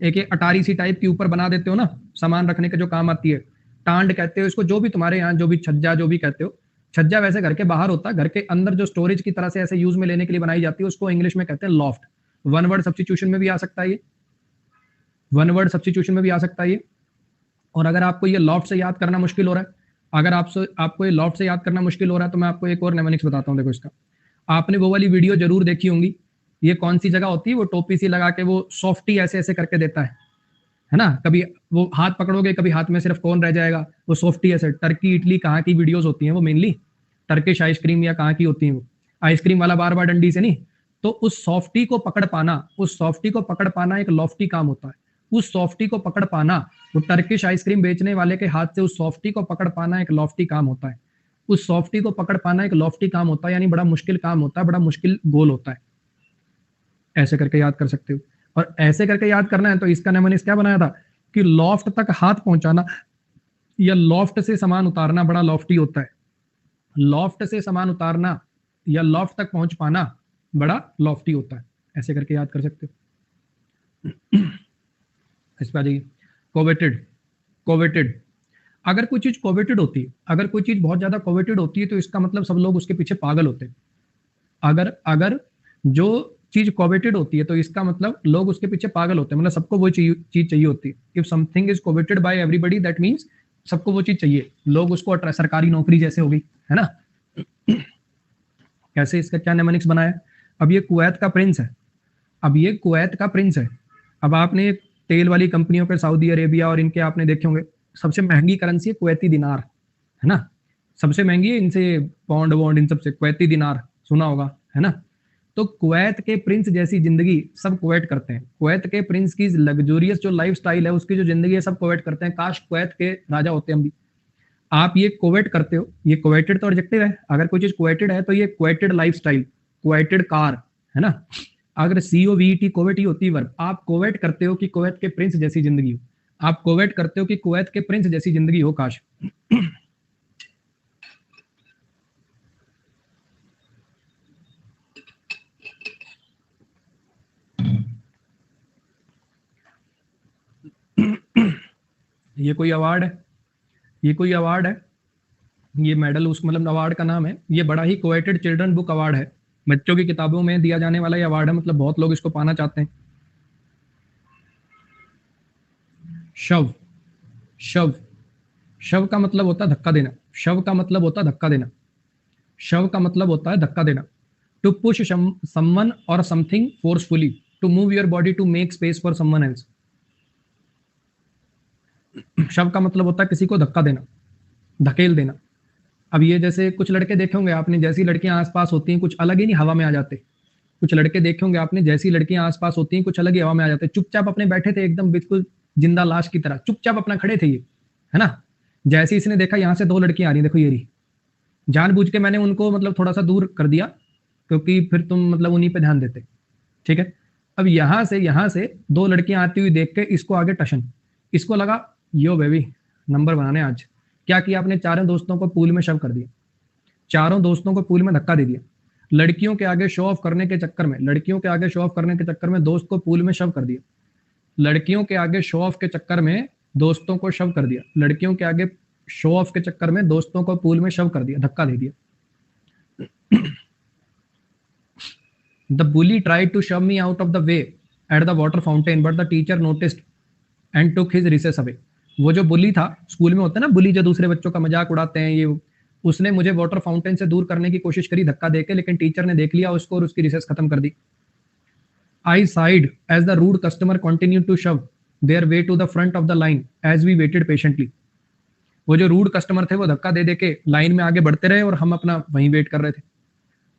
एक अटारी सी टाइप की ऊपर बना देते हो ना सामान रखने के जो काम आती है, टांड कहते हो इसको, जो भी तुम्हारे यहाँ, जो भी छज्जा जो भी कहते हो। छज्जा वैसे घर के बाहर होता है, घर के अंदर जो स्टोरेज की तरह से ऐसे यूज में लेने के लिए बनाई जाती है, उसको इंग्लिश में कहते हैं लॉफ्ट। वन वर्ड सब्स्टिट्यूशन में भी आ सकता है ये, वन वर्ड सब्स्टिट्यूशन में भी आ सकता है ये। और अगर आपको ये लॉफ्ट से याद करना मुश्किल हो रहा है, अगर आपको ये लॉफ्ट से याद करना मुश्किल हो रहा है, तो मैं आपको एक और नेमोनिक्स बताता हूँ। देखो इसका, आपने वो वाली वीडियो जरूर देखी होंगी। ये कौन सी जगह होती है, वो टोपी सी लगा के वो सॉफ्टी ऐसे ऐसे करके देता है ना। कभी वो हाथ पकड़ोगे, कभी हाथ में सिर्फ कौन रह जाएगा, वो सॉफ्टी ऐसे। टर्की इटली कहाँ की वीडियोस होती हैं वो, मेनली टर्किश आइसक्रीम या कहाँ की होती है वो, आइसक्रीम वाला बार बार डंडी से नहीं। तो उस सॉफ्टी को पकड़ पाना, उस सॉफ्टी को पकड़ पाना एक लॉफ्टी काम होता है। उस सॉफ्टी को पकड़ पाना, वो टर्किश आइसक्रीम बेचने वाले के हाथ से उस सॉफ्टी को पकड़ पाना एक लॉफ्टी काम होता है। उस सॉफ्टी को पकड़ पाना एक लॉफ्टी काम होता है, यानी बड़ा मुश्किल काम होता है, बड़ा मुश्किल गोल होता है। ऐसे करके याद कर सकते हो। और ऐसे करके याद करना है तो इसका नेमोनिक्स क्या बनाया था कि लॉफ्ट तक हाथ पहुंचाना या लॉफ्ट से सामान उतारना बड़ा लॉफ्टी होता है। लॉफ्ट से सामान उतारना या लॉफ्ट तक पहुंच पाना बड़ा लॉफ्टी होता है। ऐसे करके याद कर सकते हो। इस पे आ जाइए। Coveted, coveted. अगर कोई चीज कोवेटेड होती है, अगर कोई चीज बहुत ज्यादा कोवेटेड होती है, तो इसका मतलब सब लोग उसके पीछे पागल होते हैं। अगर जो चीज कोवेटेड होती है, तो इसका मतलब लोग उसके पीछे पागल होते हैं, मतलब सबको वो चीज चाहिए होती है। If something is coveted by everybody, that means सबको वो चीज चाहिए, लोग उसको सरकारी नौकरी जैसे हो गई, है ना। कैसे, इसका क्या नेमोनिक्स बनाया। अब ये कुवैत का प्रिंस है, अब ये कुवैत का प्रिंस है। अब आपने तेल वाली कंपनियों के सऊदी अरेबिया और इनके आपने देखे होंगे, सबसे महंगी करेंसी है कुवैती दिनार, है ना। सबसे महंगी है, इनसे पौंड वॉन्ड इन सबसे कुवैती दिनार सुना होगा, है ना। तो कुवैत के प्रिंस जैसी जिंदगी सब कुवैत करते हैं। कुवैत के प्रिंस की लग्जूरियस जो लाइफ स्टाइल है, उसकी जो जिंदगी है, सब कुवैत करते हैं। काश कुवैत के राजा होते हम भी। आप ये कुवैत करते हो, ये कुवैटेड तो एडजेक्टिव है। अगर कोई चीज कुवैटेड है तो ये कुवैटेड लाइफ स्टाइल, कुवैटेड कार, है ना। अगर COVET कोवेट ही होती वर्ब, आप कोवेट करते हो कि कुवैत के प्रिंस जैसी जिंदगी हो। आप कोवेट करते हो कि कुवैत के प्रिंस जैसी जिंदगी हो, काश। ये कोई अवार्ड है, ये कोई अवार्ड है, ये मेडल उस मतलब अवार्ड का नाम है। ये बड़ा ही कोवेटेड चिल्ड्रन बुक अवार्ड है, बच्चों की किताबों में दिया जाने वाला ये अवार्ड है, मतलब बहुत लोग इसको पाना चाहते हैं। शव, शव, शव का मतलब होता है धक्का देना। शव का मतलब होता है धक्का देना। शव का मतलब होता है धक्का देना। To push someone or something forcefully, to move your body to make space for someone else. Shove का मतलब होता है किसी को धक्का देना, धकेल देना। अब ये जैसे कुछ लड़के देखे होंगे आपने, जैसी लड़कियां आसपास होती हैं कुछ अलग ही नहीं हवा में आ जाते। कुछ लड़के देखे होंगे आपने, जैसी लड़कियां आसपास होती हैं कुछ अलग ही हवा में आ जाते, चुपचाप अपने बैठे थे एकदम बिल्कुल जिंदा लाश की तरह, चुपचाप अपना खड़े थे ये, है ना। जैसे इसने देखा यहाँ से 2 लड़कियां आ रही, देखो ये रही, जानबूझ के मैंने उनको मतलब थोड़ा सा दूर कर दिया, क्योंकि फिर तुम मतलब उन्हीं पे ध्यान देते, ठीक है। अब यहाँ से 2 लड़कियां आती हुई देख के इसको आगे टशन, इसको लगा यो बेबी नंबर बनाने आज। क्या किया आपने, चारों दोस्तों को पूल में शव कर दिया, चारों दोस्तों को पूल में धक्का दे दिया। लड़कियों के आगे शो ऑफ करने के चक्कर में, लड़कियों के आगे शो ऑफ करने के चक्कर में दोस्त को पूल में शव कर दिया। लड़कियों के आगे शो ऑफ के चक्कर में दोस्तों को शव कर दिया। लड़कियों के आगे शो ऑफ के चक्कर में दोस्तों को पूल में शव कर दिया, धक्का दे दिया। The bully tried to shove me out of the way at the water fountain, but the teacher noticed and took his recess away. वो जो बुली था, स्कूल में होता है ना बुली, जो दूसरे बच्चों का मजाक उड़ाते हैं, ये उसने मुझे वाटर फाउंटेन से दूर करने की कोशिश करी धक्का देके, लेकिन टीचर ने देख लिया उसको और उसकी रिसेस खत्म कर दी। I sighed as the rude customer continued to shove their way to the front of the line as we waited patiently. वो जो रूड कस्टमर थे वो धक्का दे दे के लाइन में आगे बढ़ते रहे और हम अपना वहीं वेट कर रहे थे।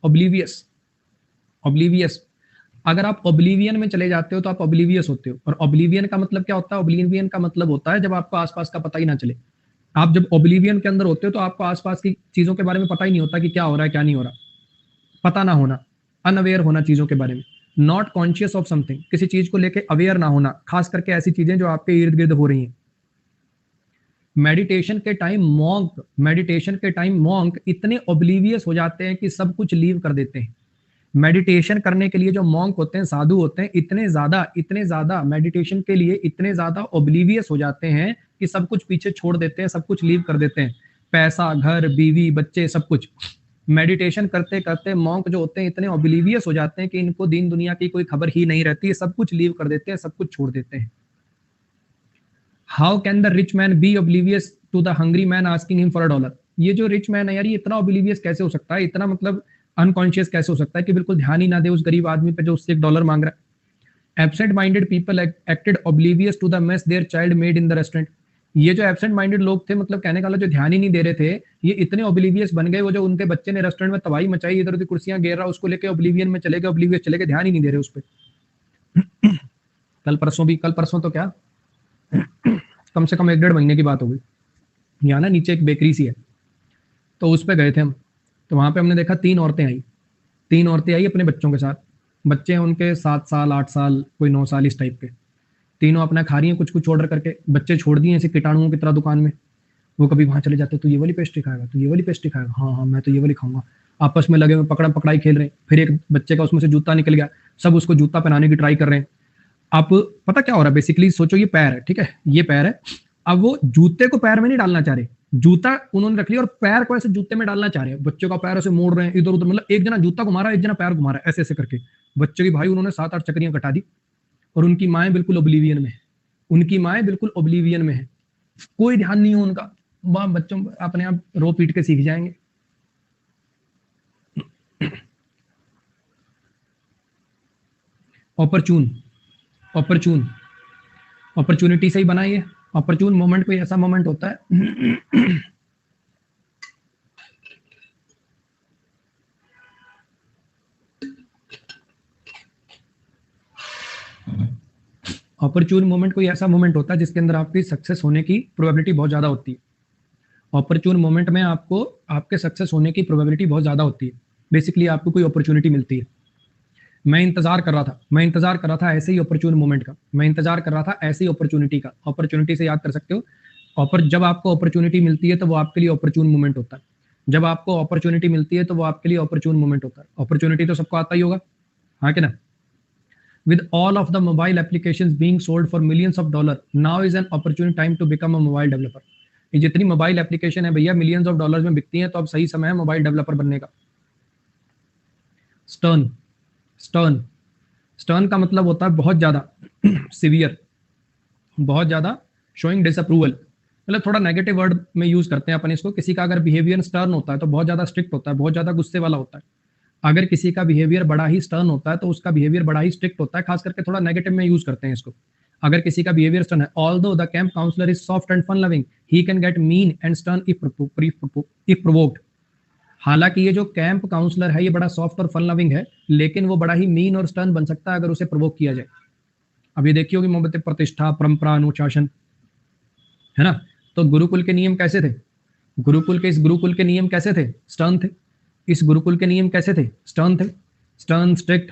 ऑब्लिवियस, ऑब्लिवियस, अगर आप ऑब्लिवियन में चले जाते हो तो आप ऑब्लिवियस होते हो। और ऑब्लिवियन का मतलब क्या होता है, ऑब्लिवियन का मतलब होता है जब आपको आसपास का पता ही ना चले। आप जब ऑब्लिवियन के अंदर होते हो तो आपको आसपास की चीजों के बारे में पता ही नहीं होता कि क्या हो रहा है क्या नहीं हो रहा, पता ना होना, अनअवेयर होना चीजों के बारे में, नॉट कॉन्शियस ऑफ समथिंग, किसी चीज को लेके अवेयर ना होना, खास करके ऐसी चीजें जो आपके इर्द गिर्द हो रही हैं। मेडिटेशन के टाइम मॉन्क इतने ऑब्लिवियस हो जाते हैं कि सब कुछ लीव कर देते हैं। मेडिटेशन करने के लिए जो मॉन्क होते हैं, साधु होते हैं, इतने ज्यादा मेडिटेशन के लिए इतने ज्यादा ऑब्लिवियस हो जाते हैं कि सब कुछ पीछे छोड़ देते हैं, सब कुछ लीव कर देते हैं, पैसा, घर, बीवी, बच्चे, सब कुछ। मेडिटेशन करते करते मॉन्क जो होते हैं इतने ऑब्लिवियस हो जाते हैं कि इनको दीन दुनिया की कोई खबर ही नहीं रहती है, सब कुछ लीव कर देते हैं, सब कुछ छोड़ देते हैं। How can the rich man be oblivious to the hungry man asking him for $1? ये जो रिच मैन है यार, ये इतना ऑब्लिवियस कैसे हो सकता है, इतना मतलब अनकॉन्शियस कैसे हो सकता है कि बिल्कुल ध्यान ही ना दे उस गरीब आदमी पे जो उससे $1 मांग रहा है। Absent minded people acted oblivious to the mess their child made in the restaurant. ये जो एब्सेंट माइंडेड लोग थे, मतलब कहने का जो ध्यान ही नहीं दे रहे थे, ये इतने ऑब्लिवियस बन गए, वो जो उनके बच्चे ने रेस्टोरेंट में तबाही मचाई, इधर उधर कुर्सियां गिर रहा, उसको लेके ऑब्लिवियन में चले गए, ऑब्लिवियस चले गए, ध्यान ही नहीं दे रहे उस पर। कल परसों तो क्या, कम से कम 1-1.5 महीने की बात हो गई। यहाँ ना नीचे एक बेकरी सी है, तो उस पर गए थे हम, तो वहां पे हमने देखा 3 औरतें आई अपने बच्चों के साथ। बच्चे हैं उनके 7 साल 8 साल, कोई 9 साल, इस टाइप के। तीनों अपना खा रही हैं कुछ कुछ ऑर्डर करके, बच्चे छोड़ दिए ऐसे कीटाणुओं की तरह दुकान में। वो कभी वहां चले जाते, तू ये वाली पेस्ट्री खाएगा, तू ये वाली पेस्ट्री खाएगा, हाँ हाँ मैं तो ये वाली खाऊंगा। आपस में लगे हुए पकड़ा पकड़ाई खेल रहे हैं। फिर एक बच्चे का उसमें से जूता निकल गया, सब उसको जूता पहनाने की ट्राई कर रहे हैं। आप पता क्या हो रहा है, बेसिकली सोचो ये पैर है, ठीक है, ये पैर है। अब वो जूते को पैर में नहीं डालना चाह रहे, जूता उन्होंने रख लिया और पैर को ऐसे जूते में डालना चाह रहे हैं। बच्चे का पैर ऐसे मोड़ रहे हैं इधर उधर, मतलब एक जना जूता घुमा रहा है, एक जना पैर घुमा रहा है, ऐसे ऐसे करके बच्चे की भाई उन्होंने 7-8 चक्रियां कटा दी। और उनकी माएँ बिल्कुल ओब्लिवियन में है, उनकी माएँ बिल्कुल ओब्लिवियन में है, कोई ध्यान नहीं है उनका। वह बच्चों अपने आप रो पीट के सीख जाएंगे। अपॉर्चुनिटी से ही बनाइए। अपॉर्चुन मोमेंट कोई ऐसा मोमेंट होता है अपॉर्चुन मोमेंट कोई ऐसा मोमेंट होता है जिसके अंदर आपकी सक्सेस होने की प्रोबेबिलिटी बहुत ज्यादा होती है। अपॉर्चुन मोमेंट में आपको आपके सक्सेस होने की प्रोबेबिलिटी बहुत ज्यादा होती है। बेसिकली आपको कोई अपॉर्चुनिटी मिलती है। मैं इंतजार कर रहा था ऐसे ही अपॉर्चुन मोमेंट का, मैं इंतजार कर रहा था ऐसे ही अपॉर्चुनिटी का। अपॉर्चुनिटी से याद कर सकते हो, जब आपको अपॉर्चुनिटी मिलती है तो वो आपके लिए अपॉर्चुन मोमेंट होता है। जब आपको अपॉर्चुनिटी मिलती है तो वो आपके लिए अपॉर्चुन मोमेंट होता है। अपॉर्चुनिटी तो सबको आता ही होगा, हाँ कि ना। With all of the mobile applications being sold for millions of dollars, now is an opportune time to become a mobile developer. ये जितनी मोबाइल एप्लीकेशन है भैया मिलियंस ऑफ डॉलर्स में बिकती हैं, तो अब सही समय है मोबाइल डेवलपर बनने का। स्टर्न का मतलब होता है बहुत ज्यादा सिवियर, बहुत ज्यादा शोइंग डिसअप्रूवल, मतलब थोड़ा नेगेटिव वर्ड में यूज करते हैं अपन इसको। किसी का अगर बिहेवियर स्टर्न होता है तो बहुत ज्यादा स्ट्रिक्ट होता है, बहुत ज्यादा गुस्से वाला होता है। अगर किसी का बिहेवियर बड़ा ही स्टर्न होता है तो उसका बिहेवियर बड़ा ही स्ट्रिक्ट होता है, खास करके थोड़ा नेगेटिव में यूज करते हैं इसको। अगर किसी का बिहेवियर स्टर्न है, although the camp counsellor is soft and fun loving, he can get mean and stern if provoked. हालांकि ये जो कैंप काउंसलर है ये बड़ा सॉफ्ट और फन लविंग है, लेकिन वो बड़ा ही मीन और स्टर्न बन सकता है अगर उसे प्रोवोक किया जाए। अब ये देखिए होगी मोहब्बत, प्रतिष्ठा, परंपरा, अनुशासन, है ना। तो गुरुकुल के नियम कैसे थे, इस गुरुकुल के नियम कैसे थे, स्टर्न थे। इस गुरुकुल के नियम कैसे थे, स्टर्न थे, stern, strict.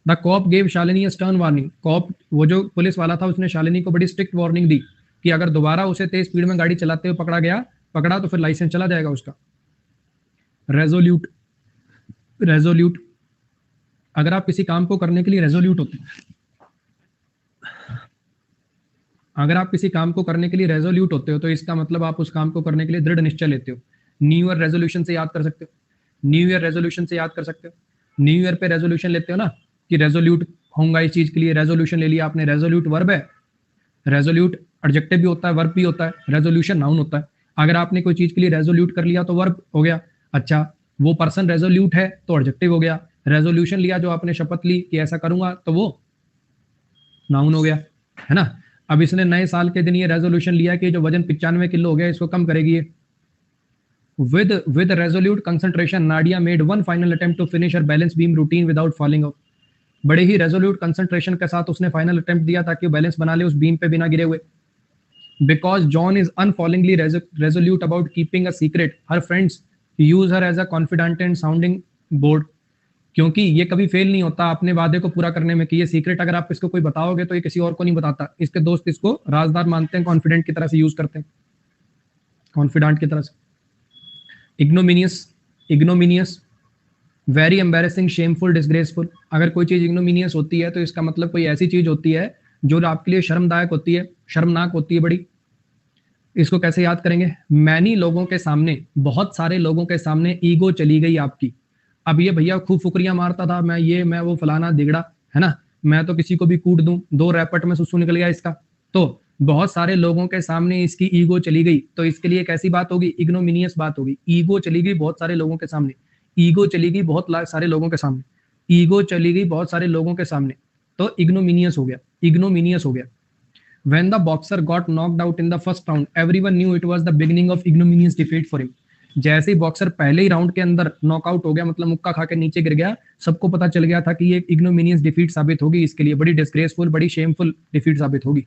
The cop gave Shalini stern warning. Cop, वो जो पुलिस वाला था, उसने शालिनी को बड़ी स्ट्रिक्ट वार्निंग दी कि अगर दोबारा उसे तेज स्पीड में गाड़ी चलाते हुए पकड़ा तो फिर लाइसेंस चला जाएगा उसका। रेजोल्यूट, अगर आप किसी काम को करने के लिए रेजोल्यूट होते हैं, अगर आप किसी काम को करने के लिए रेजोल्यूट होते हो तो इसका मतलब आप उस काम को करने के लिए दृढ़ निश्चय लेते हो। न्यू ईयर रेजोल्यूशन से याद कर सकते हो, न्यू ईयर पे रेजोल्यूशन लेते हो ना कि रेजोल्यूट होऊंगा इस चीज के लिए, रेजोल्यूशन ले लिया आपने। रेजोल्यूट वर्ब है, रेजोल्यूट एडजेक्टिव भी होता है, वर्ब भी होता है, रेजोल्यूशन नाउन होता है। अगर आपने कोई चीज के लिए रेजोल्यूट कर लिया तो वर्ब हो गया। अच्छा, वो पर्सन रेजोल्यूट है तो एडजेक्टिव हो गया। रेजोल्यूशन लिया, जो आपने शपथ ली कि ऐसा करूंगा, तो वो नाउन हो गया, है ना। अब इसने नए साल के दिन ये रेजोल्यूशन लिया कि जो वजन 95 किलो हो गया इसको कम करेगी ये। With resolute concentration, Nadia made one final attempt to finish her balance beam routine without falling off. बड़े ही रेजोल्यूट कंसंट्रेशन के साथ उसने फाइनल अटेम्प्ट दिया ताकि वो बैलेंस बना ले उस बीम पे बिना गिरे हुए। Because John is unfallingly resolute about keeping a secret, her friends use her as a confidant and sounding board. क्योंकि ये कभी फेल नहीं होता अपने वादे को पूरा करने में कि ये सीक्रेट अगर आप इसको कोई बताओगे तो ये किसी और को नहीं बताता। इसके दोस्त इसको राजदार मानते हैं, कॉन्फिडेंट की तरह से यूज करते हैं, कॉन्फिडेंट की तरह से। इग्नोमिनियस, वेरी एम्बेरसिंग, शेमफुल, डिसग्रेसफुल। अगर कोई चीज इग्नोमिनियस होती है तो इसका मतलब कोई ऐसी चीज होती है जो आपके लिए शर्मदायक होती है, शर्मनाक होती है बड़ी। इसको कैसे याद करेंगे? मैनी लोगों के सामने, बहुत सारे लोगों के सामने ईगो चली गई आपकी। अब ये भैया खूब फुकरियां मारता था, मैं ये मैं वो फलाना दिगड़ा, है ना, मैं तो किसी को भी कूट दूं, 2 रैपट में सुसु निकल गया इसका। तो बहुत सारे लोगों के सामने इसकी ईगो चली गई, तो इसके लिए कैसी बात होगी? इग्नोमिनियस बात होगी। ईगो चली गई बहुत सारे लोगों के सामने, ईगो चली गई बहुत सारे लोगों के सामने, ईगो चली गई बहुत सारे लोगों के सामने, तो इग्नोमिनियस हो गया, इग्नोमिनियस हो गया। When the boxer got knocked out in the first round, everyone knew it was the beginning of ignominious defeat for him. जैसे ही बॉक्सर पहले ही राउंड के अंदर नॉकआउट हो गया, मतलब मुक्का खा के नीचे गिर गया, सबको पता चल गया था कि ये इग्नोमिनियस डिफीट साबित होगी, इसके लिए बड़ी डिस्ग्रेसफुल, बड़ी शेमफुल डिफीट साबित होगी।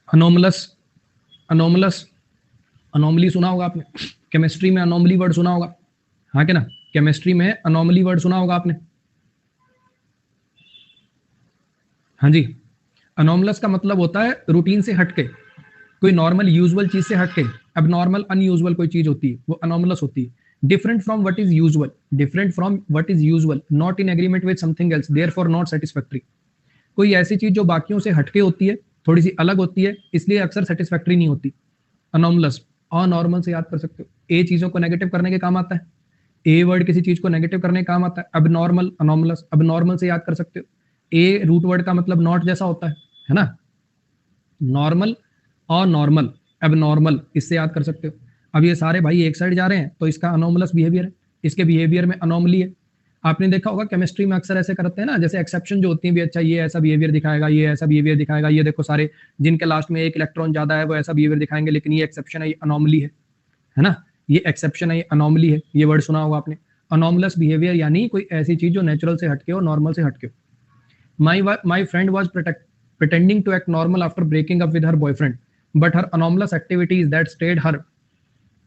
अनोमलस, अनोमलस, अनोमली सुना होगा आपने, केमिस्ट्री में अनोमली वर्ड सुना होगा, हाँ के ना, केमिस्ट्री में अनोमली वर्ड सुना होगा आपने। हाँ जी, अनोमलस का मतलब होता है रूटीन से हटके, कोई नॉर्मल यूजुअल चीज से हटके, अब नॉर्मल अनयूजुअल कोई चीज होती है वो अनोमलस होती है। Different from what is usual, different from what is usual, not in agreement with something else, therefore not satisfactory. कोई ऐसी चीज जो बाकियों से हटके होती है, थोड़ी सी अलग होती है, इसलिए अक्सर सेटिस्फैक्टरी नहीं होती। अनोमलस, अनॉर्मल से याद कर सकते हो, ए चीजों को नेगेटिव करने के काम आता है, ए वर्ड किसी चीज को नेगेटिव करने के काम आता है। अब नॉर्मल, अनोमलस, अब नॉर्मल से याद कर सकते हो, ए रूट वर्ड का मतलब नॉट जैसा होता है ना, नॉर्मल और नॉर्मल, अब नॉर्मल इससे याद कर सकते हो। अब ये सारे भाई एक साइड जा रहे हैं तो इसका अनोमलस बिहेवियर है, इसके बिहेवियर में अनोमली है। आपने देखा होगा केमिस्ट्री में अक्सर ऐसे करते हैं ना, जैसे एक्सेप्शन जो होती है भी, अच्छा ये ऐसा बिहेवियर दिखाएगा, ये ऐसा बिहेवियर दिखाएगा, ये देखो सारे जिनके लास्ट में एक इलेक्ट्रॉन ज्यादा है वो ऐसा बिहेवियर दिखाएंगे, लेकिन ये एक्सेप्शन है, ये अनोमली है ना, ये एक्सेप्शन है, ये अनोमली है, ये वर्ड सुना होगा आपने। अनोमलस बिहेवियर यानी कोई ऐसी चीज जो नेचुरल से हटके हो, नॉर्मल से हटके हो। My friend was pretending to act normal after breaking up with her boyfriend, but her anomalous activities that strayed her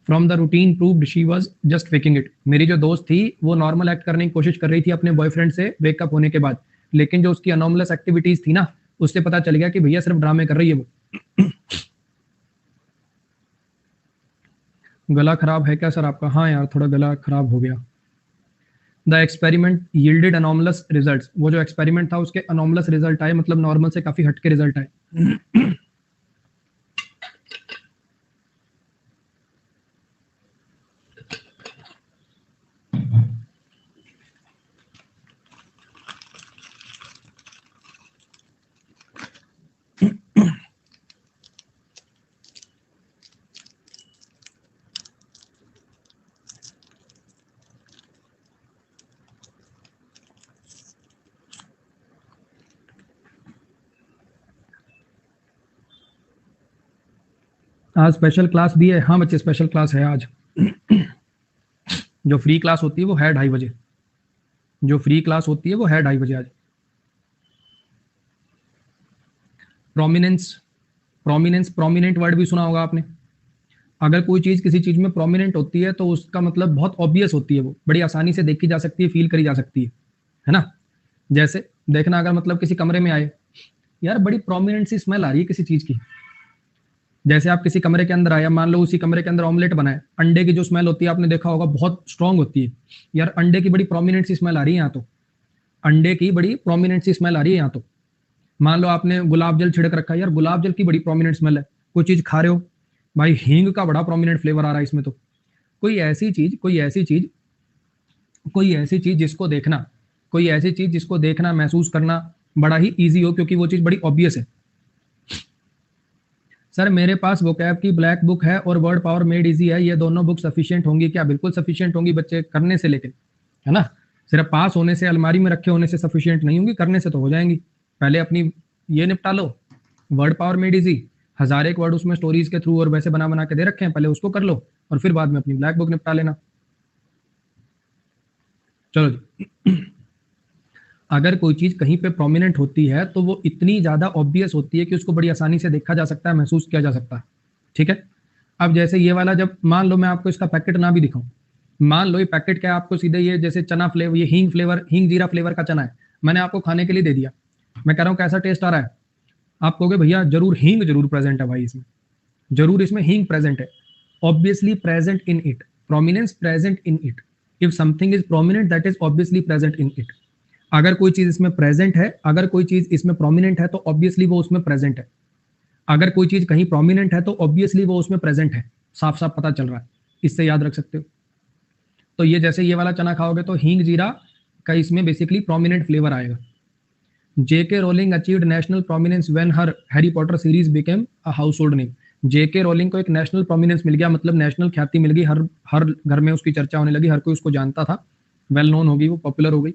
from the routine proved she was just faking it. मेरी जो दोस्त थी वो नॉर्मल एक्ट करने की कोशिश कर रही थी अपने बॉयफ्रेंड से ब्रेकअप होने के बाद, लेकिन जो उसकी अनोमलस एक्टिविटीज थी ना, उससे पता चल गया कि भैया सिर्फ ड्रामे कर रही है वो। गला खराब है क्या सर आपका? हाँ यार थोड़ा गला खराब हो गया। The experiment yielded anomalous results, वो जो एक्सपेरिमेंट था उसके अनोमलस रिजल्ट आए, मतलब नॉर्मल से काफी हटके रिजल्ट आए। आज स्पेशल क्लास भी है? हाँ बच्चे स्पेशल क्लास है आज। जो फ्री क्लास होती है वो है 2:30 बजे, जो फ्री क्लास होती है वो है 2:30 बजे आज। प्रोमिनेंस, प्रोमिनेंस, प्रोमिनेंट वर्ड भी सुना होगा आपने। अगर कोई चीज किसी चीज में प्रोमिनेंट होती है तो उसका मतलब बहुत ऑब्वियस होती है, वो बड़ी आसानी से देखी जा सकती है, फील करी जा सकती है ना। जैसे देखना, अगर मतलब किसी कमरे में आए, यार बड़ी प्रोमिनेंट सी स्मेल आ रही है किसी चीज की, जैसे आप किसी कमरे के अंदर आए, मान लो उसी कमरे के अंदर ऑमलेट बनाए, अंडे की जो स्मेल होती है आपने देखा होगा बहुत स्ट्रांग होती है, यार अंडे की बड़ी प्रोमिनेंट सी स्मेल आ रही है यहाँ तो, अंडे की बड़ी प्रोमिनेंट सी स्मेल आ रही है यहाँ तो। मान लो आपने गुलाब जल छिड़क रखा है, यार गुलाब जल की बड़ी प्रोमिनेंट स्मेल है। कोई चीज खा रहे हो, भाई हींग का बड़ा प्रोमिनेंट फ्लेवर आ रहा है इसमें तो। कोई ऐसी चीज, कोई ऐसी चीज, कोई ऐसी चीज जिसको देखना, कोई ऐसी चीज जिसको देखना, महसूस करना बड़ा ही ईजी हो, क्योंकि वो चीज बड़ी ऑब्वियस है। सर मेरे पास वोकैब की ब्लैक बुक है और वर्ड पावर मेड इजी है, ये दोनों बुक सफिशिएंट होंगी क्या? बिल्कुल सफिशिएंट होंगी बच्चे, करने से, लेकिन है ना, सिर्फ पास होने से, अलमारी में रखे होने से सफिशिएंट नहीं होंगी, करने से तो हो जाएंगी। पहले अपनी ये निपटा लो, वर्ड पावर मेड इजी, 1000 एक वर्ड उसमें स्टोरीज के थ्रू और वैसे बना बना के दे रखे हैं, पहले उसको कर लो और फिर बाद में अपनी ब्लैक बुक निपटा लेना। चलो जी। अगर कोई चीज कहीं पे प्रोमिनेंट होती है तो वो इतनी ज्यादा ऑब्वियस होती है कि उसको बड़ी आसानी से देखा जा सकता है, महसूस किया जा सकता है, ठीक है। अब जैसे ये वाला, जब मान लो मैं आपको इसका पैकेट ना भी दिखाऊं, मान लो ये पैकेट क्या है, आपको सीधे ये जैसे चना फ्लेवर, ये हींग फ्लेवर, हींग जीरा फ्लेवर का चना है, मैंने आपको खाने के लिए दे दिया, मैं कह रहा हूँ कैसा टेस्ट आ रहा है, आप कहोगे भैया जरूर हींग जरूर प्रेजेंट है भाई इसमें, जरूर इसमें हींग प्रेजेंट है। obviously present in it. Prominence present in it. If something is prominent, that is obviously present in it. अगर कोई चीज इसमें प्रेजेंट है, अगर कोई चीज इसमें प्रोमिनेंट है तो ऑब्वियसली वो उसमें प्रेजेंट है. अगर कोई चीज कहीं प्रोमिनेंट है तो ऑब्वियसली वो उसमें प्रेजेंट है. साफ साफ पता चल रहा है. इससे याद रख सकते हो. तो ये जैसे ये वाला चना खाओगे तो हींग जीरा का इसमें बेसिकली प्रोमिनेंट फ्लेवर आएगा. JK Rowling achieved national prominence when her Harry Potter series became a household name. JK Rowling को एक नेशनल प्रोमिनेंस मिल गया, मतलब नेशनल ख्याति मिल गई. हर घर में उसकी चर्चा होने लगी, हर कोई उसको जानता था, वेल नोन हो गई, वो पॉपुलर हो गई.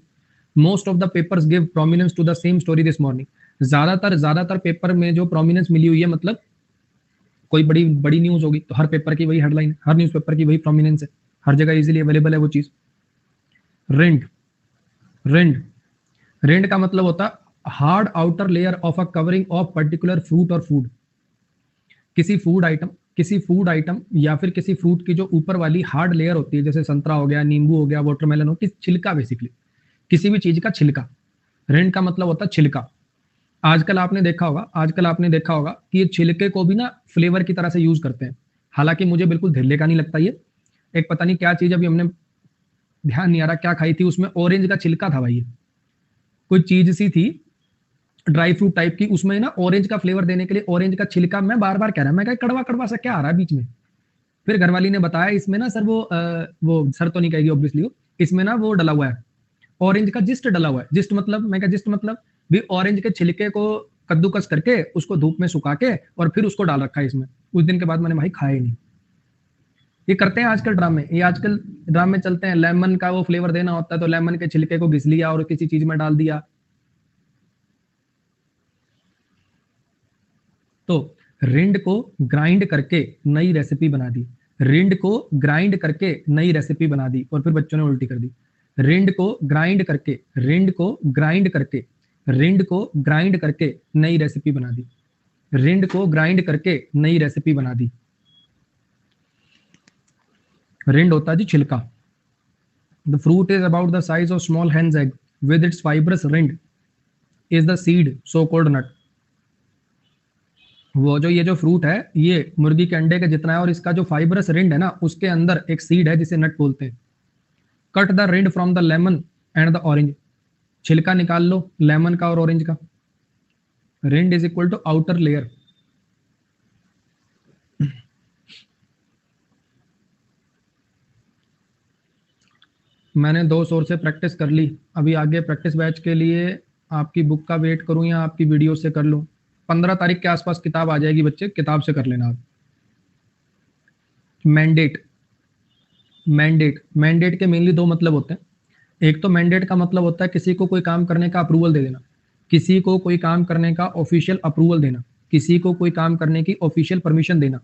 Most of the papers give prominence to the same story this morning. ज्यादातर पेपर में जो प्रोमिनेंस मिली हुई है, मतलब कोई बड़ी न्यूज होगी तो हर पेपर की वही हेडलाइन है, हर न्यूज़पेपर की वही प्रोमिनेंस है, हर जगह इजीली अवेलेबल है वो चीज. रिंड का मतलब होता है hard outer layer of a covering of particular fruit और फूड. किसी फूड आइटम या फिर किसी फ्रूट की जो ऊपर वाली हार्ड लेयर होती है, जैसे संतरा हो गया, नींबू हो गया, वाटरमेलन हो, छिलका, बेसिकली किसी भी चीज का छिलका. रिंड का मतलब होता है छिलका. आजकल आपने देखा होगा कि ये छिलके को भी ना फ्लेवर की तरह से यूज करते हैं. हालांकि मुझे बिल्कुल धिल्ले का नहीं लगता ये. एक पता नहीं क्या चीज, अभी हमने ध्यान नहीं आ रहा क्या खाई थी, उसमें ऑरेंज का छिलका था भाई. कोई चीज सी थी ड्राई फ्रूट टाइप की, उसमें ना ऑरेंज का फ्लेवर देने के लिए ऑरेंज का छिलका. मैं बार बार कह रहा, मैं कड़वा कड़वा सा क्या आ रहा है बीच में. फिर घरवाली ने बताया इसमें ना सर वो सर तो नहीं कहेगी ऑब्वियसली, वो इसमें ना वो डला हुआ है, ऑरेंज का जिस्ट डला हुआ है. जिस्ट मतलब, मैं क्या जिस्ट मतलब भी ऑरेंज के छिलके को कद्दूकस करके उसको धूप में सुखा के और फिर उसको डाल रखा है इसमें. उस दिन के बाद मैंने भाई खाया ही नहीं. ये करते हैं आजकल ड्रामे, ये आजकल ड्रामे चलते हैं. लेमन का वो फ्लेवर देना होता है तो लेमन के छिलके को घिस लिया और किसी चीज में डाल दिया. तो रिंड को ग्राइंड करके नई रेसिपी बना दी. रिंड को ग्राइंड करके नई रेसिपी बना दी और फिर बच्चों ने उल्टी कर दी. रिंड को ग्राइंड करके नई रेसिपी बना दी. रिंड को ग्राइंड करके नई रेसिपी बना दी. रिंड होता है जी छिलका. The fruit is about the size of small hen's egg with its fibrous rind is the seed so called nut. वो जो ये जो फ्रूट है ये मुर्गी के अंडे के जितना है और इसका जो फाइब्रस रिंड है ना उसके अंदर एक सीड है जिसे नट बोलते हैं. Cut the rind from the lemon and the orange. छिलका निकाल लो लेमन का और ऑरेंज का. Rind is equal to outer layer. मैंने 2 सोर्स से प्रैक्टिस कर ली. अभी आगे प्रैक्टिस बैच के लिए आपकी बुक का वेट करूं या आपकी वीडियो से कर लूं. 15 तारीख के आसपास किताब आ जाएगी बच्चे, किताब से कर लेना आप. मैंडेट के मेनली 2 मतलब होते हैं. एक तो मैंडेट का मतलब होता है किसी को कोई काम करने का अप्रूवल दे देना, किसी को कोई काम करने का ऑफिशियल अप्रूवल देना, किसी को कोई काम करने की ऑफिशियल परमिशन देना.